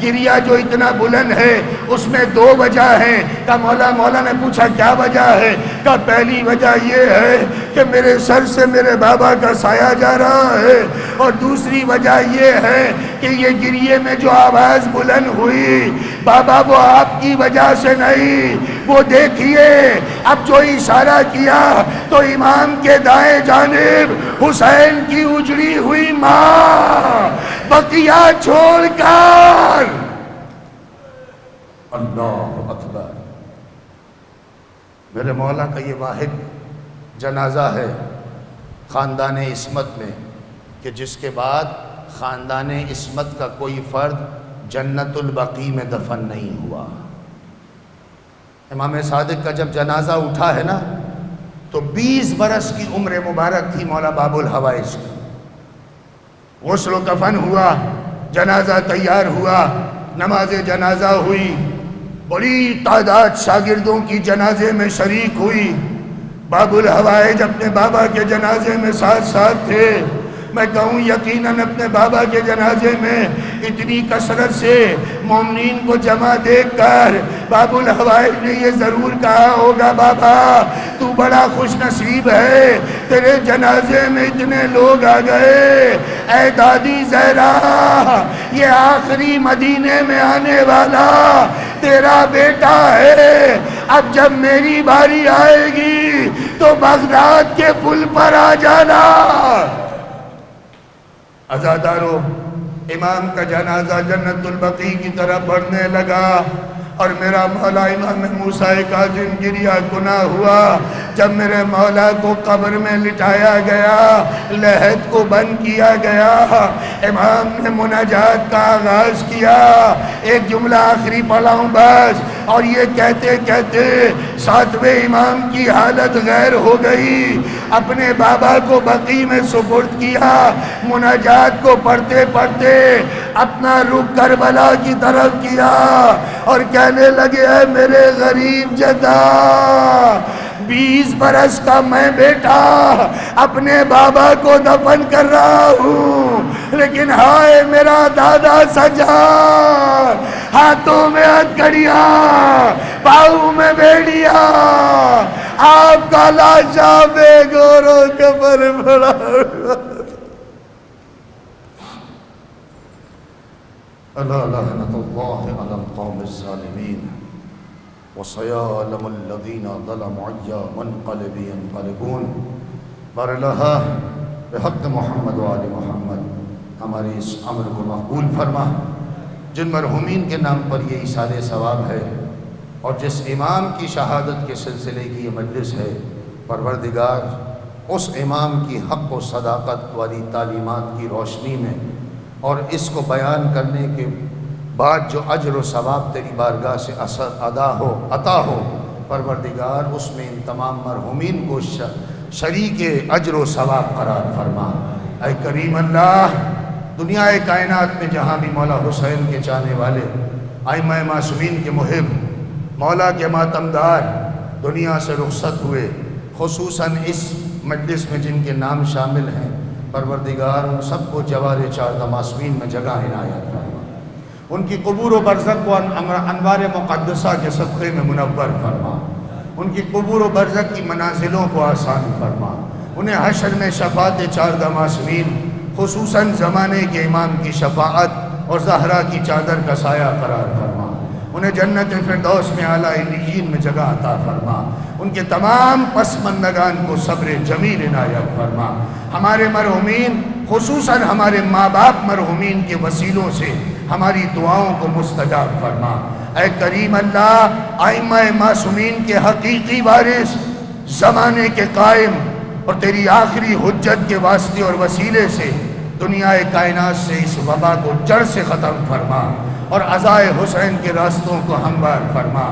گریہ جو اتنا بلند ہے اس میں 2 وجہ ہیں۔ کہا مولا نے پوچھا کیا وجہ ہے؟ کہا پہلی وجہ یہ ہے کہ میرے سر سے میرے بابا کا سایہ جا رہا ہے، اور دوسری وجہ یہ ہے کہ یہ گریے میں جو آواز بلند ہوئی بابا وہ آپ کی وجہ سے نہیں، وہ دیکھیے اب جو اشارہ کیا تو امام کے دائیں جانب حسین کی اجڑی ہوئی ماں بقیہ چھوڑ کر اللہ اکبر۔ میرے مولا کا یہ واحد جنازہ ہے خاندان عصمت میں کہ جس کے بعد خاندان عصمت کا کوئی فرد جنت البقیع میں دفن نہیں ہوا۔ امام صادق کا جب جنازہ اٹھا ہے نا تو 20 برس کی عمر مبارک تھی مولا باب الحوائج کی۔ غسل و کفن ہوا، جنازہ تیار ہوا، نماز جنازہ ہوئی، بڑی تعداد شاگردوں کی جنازے میں شریک ہوئی۔ باب الحوائج اپنے بابا کے جنازے میں ساتھ ساتھ تھے۔ میں کہوں یقیناً اپنے بابا کے جنازے میں اتنی کثرت سے مومنین کو جمع دیکھ کر باب الحوائج نے یہ ضرور کہا ہوگا بابا تو بڑا خوش نصیب ہے، تیرے جنازے میں اتنے لوگ آ گئے۔ اے دادی زہرا، یہ آخری مدینے میں آنے والا تیرا بیٹا ہے، اب جب میری باری آئے گی تو بغداد کے پل پر آ جانا۔ عزادارو، امام کا جنازہ جنت البقیع کی طرف بڑھنے لگا اور میرا مولا امام موسیٰ کاظم گریہ گناہ ہوا۔ جب میرے مولا کو قبر میں لٹایا گیا، لحد کو بند کیا گیا، امام نے مناجات کا آغاز کیا۔ ایک جملہ آخری پڑھاؤں بس، اور یہ کہتے کہتے ساتویں امام کی حالت غیر ہو گئی، اپنے بابا کو بقیع میں سپرد کیا، مناجات کو پڑھتے پڑھتے اپنا رخ کربلا کی طرف کیا اور کہنے لگے اے میرے غریب جدا، 20 برس کا میں بیٹا اپنے بابا کو دفن کر رہا ہوں، لیکن ہائے میرا دادا سجاد، ہاتھوں میں ہتھکڑیاں، پاؤں میں بیڑیاں، آپ کا لاشا بے گورو کفر پڑا۔ الا لعنت اللہ علی القوم الظالمین وسیعلم الذین ظلموا ای منقلب ینقلبون۔ بار اللہ بحق محمد و آل محمد ہماری اس عمل کو مقبول فرما۔ جن مرحومین کے نام پر یہ ایصال ثواب ہے اور جس امام کی شہادت کے سلسلے کی یہ مجلس ہے، پروردگار اس امام کی حق و صداقت والی تعلیمات کی روشنی میں اور اس کو بیان کرنے کے بعد جو اجر و ثواب تیری بارگاہ سے عطا ہو، پروردگار اس میں ان تمام مرحومین کو شریک اجر و ثواب قرار فرما۔ اے کریم اللہ، دنیا کائنات میں جہاں بھی مولا حسین کے چاہنے والے، ائمہ معصومین کے محب، مولا کے ماتمدار دنیا سے رخصت ہوئے، خصوصاً اس مجلس میں جن کے نام شامل ہیں، پروردگار ان سب کو جوار چاردہ معصومین میں جگہ عنایت فرما۔ ان کی قبور و برزخ کو انوار مقدسہ کے صدقے میں منور فرما، ان کی قبور و برزخ کی منازلوں کو آسان فرما، انہیں حشر میں شفاعت چاردہ معصومین، خصوصاً زمانے کے امام کی شفاعت اور زہرا کی چادر کا سایہ قرار فرما، انہیں جنت فردوس میں اعلیٰ علیین میں جگہ عطا فرما، ان کے تمام پسماندگان کو صبر جمیل عنایت فرما۔ ہمارے مرحومین، خصوصاً ہمارے ماں باپ مرحومین کے وسیلوں سے ہماری دعاؤں کو مستجاب فرما۔ اے کریم اللہ، ائمہ معصومین کے حقیقی وارث، زمانے کے قائم اور تیری آخری حجت کے واسطے اور وسیلے سے دنیا کائنات سے اس وبا کو جڑ سے ختم فرما اور عزائے حسین کے راستوں کو ہموار فرما۔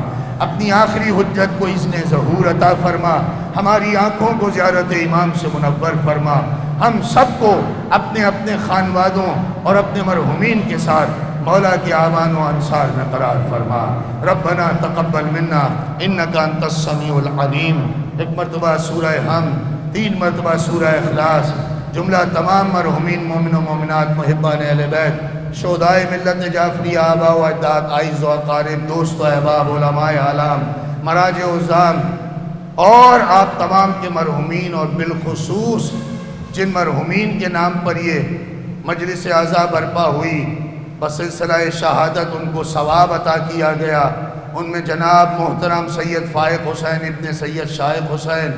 اپنی آخری حجت کو اذن ظہور عطا فرما، ہماری آنکھوں کو زیارت امام سے منور فرما، ہم سب کو اپنے اپنے خانوادوں اور اپنے مرحومین کے ساتھ مولا کے آوان و انصار میں قرار فرما۔ ربنا تقبل منا انکا انت السمیع العلیم۔ ایک مرتبہ سورہ حمد، 3 مرتبہ سورہ اخلاص، جملہ تمام مرحومین مومن و مومنات، محبان اہل بیت، شہدائے ملت جعفری، آباء و اجداد، اعز و اقارب، دوست و احباب، علماء عالم، مراجع عظام اور آپ تمام کے مرحومین، اور بالخصوص جن مرحومین کے نام پر یہ مجلس اعزا برپا ہوئی، بسلسلہ شہادت ان کو ثواب عطا کیا گیا۔ ان میں جناب محترم سید فائق حسین ابن سید شائق حسین،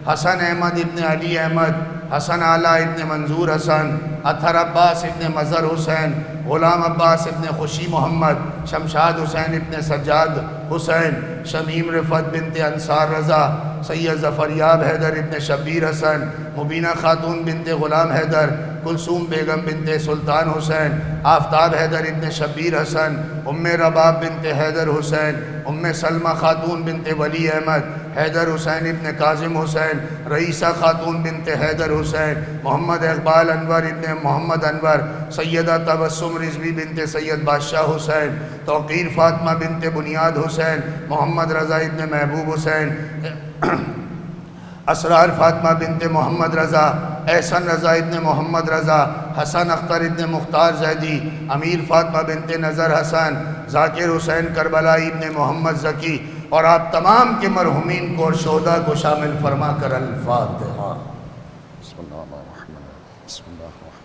حسن احمد ابن علی احمد، حسن اعلیٰ ابن منظور حسن، اطہر عباس ابن مظہر حسین، غلام عباس ابن خوشی محمد، شمشاد حسین ابن سجاد حسین، شمیم رفعت بنت انصار رضا، سید ظفریاب حیدر ابن شبیر حسن، مبینہ خاتون بنت غلام حیدر، کلثوم بیگم بنت سلطان حسین، آفتاب حیدر ابن شبیر حسن، ام رباب بنت حیدر حسین، ام سلمہ خاتون بنت ولی احمد، حیدر حسین ابن کاظم حسین، رئیسہ خاتون بنت حیدر حسین، محمد اقبال انور ابن محمد انور، سیدہ تبسم رضوی بنت سید بادشاہ حسین، توقیر فاطمہ بنت بنیاد حسین، محمد رضا ابن محبوب حسین، اسرار فاطمہ بنت محمد رضا، احسن رضا ابن محمد رضا، حسن اختر ابن مختار زیدی، امیر فاطمہ بنت نظر حسن، ذاکر حسین کربلائی ابن محمد زکی، اور آپ تمام کے مرحومین کو اور شہداء کو شامل فرما کر الفاتحہ۔ بسم اللہ الرحمن الرحیم، بسم اللہ الرحمن الرحیم۔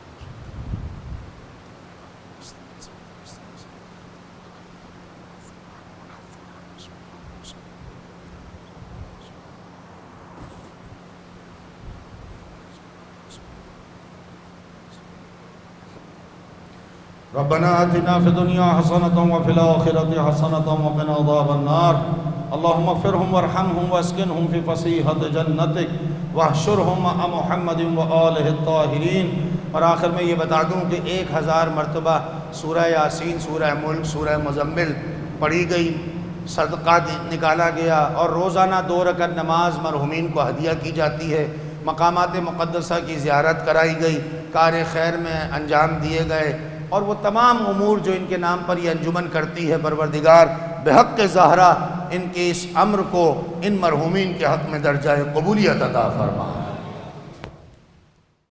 ربنا آتنا في الدنيا حسنة وفي الآخرة حسنة وقنا عذاب النار اللهم اغفرهم وارحمهم واسكنهم في فسيحة جنتك واحشرهم مع محمد وآله الطاهرين۔ اور آخر میں یہ بتا دوں کہ 1000 مرتبہ سورہ یاسین، سورہ ملک، سورہ مزمل پڑھی گئی، صدقہ نکالا گیا، اور روزانہ 2 رکعت نماز مرحومین کو ہدیہ کی جاتی ہے، مقامات مقدسہ کی زیارت کرائی گئی، کار خیر میں انجام دیے گئے، اور وہ تمام امور جو ان کے نام پر یہ انجمن کرتی ہے، پروردگار بحق زہرا ان کے اس امر کو ان مرحومین کے حق میں درجہ قبولیت عطا فرما۔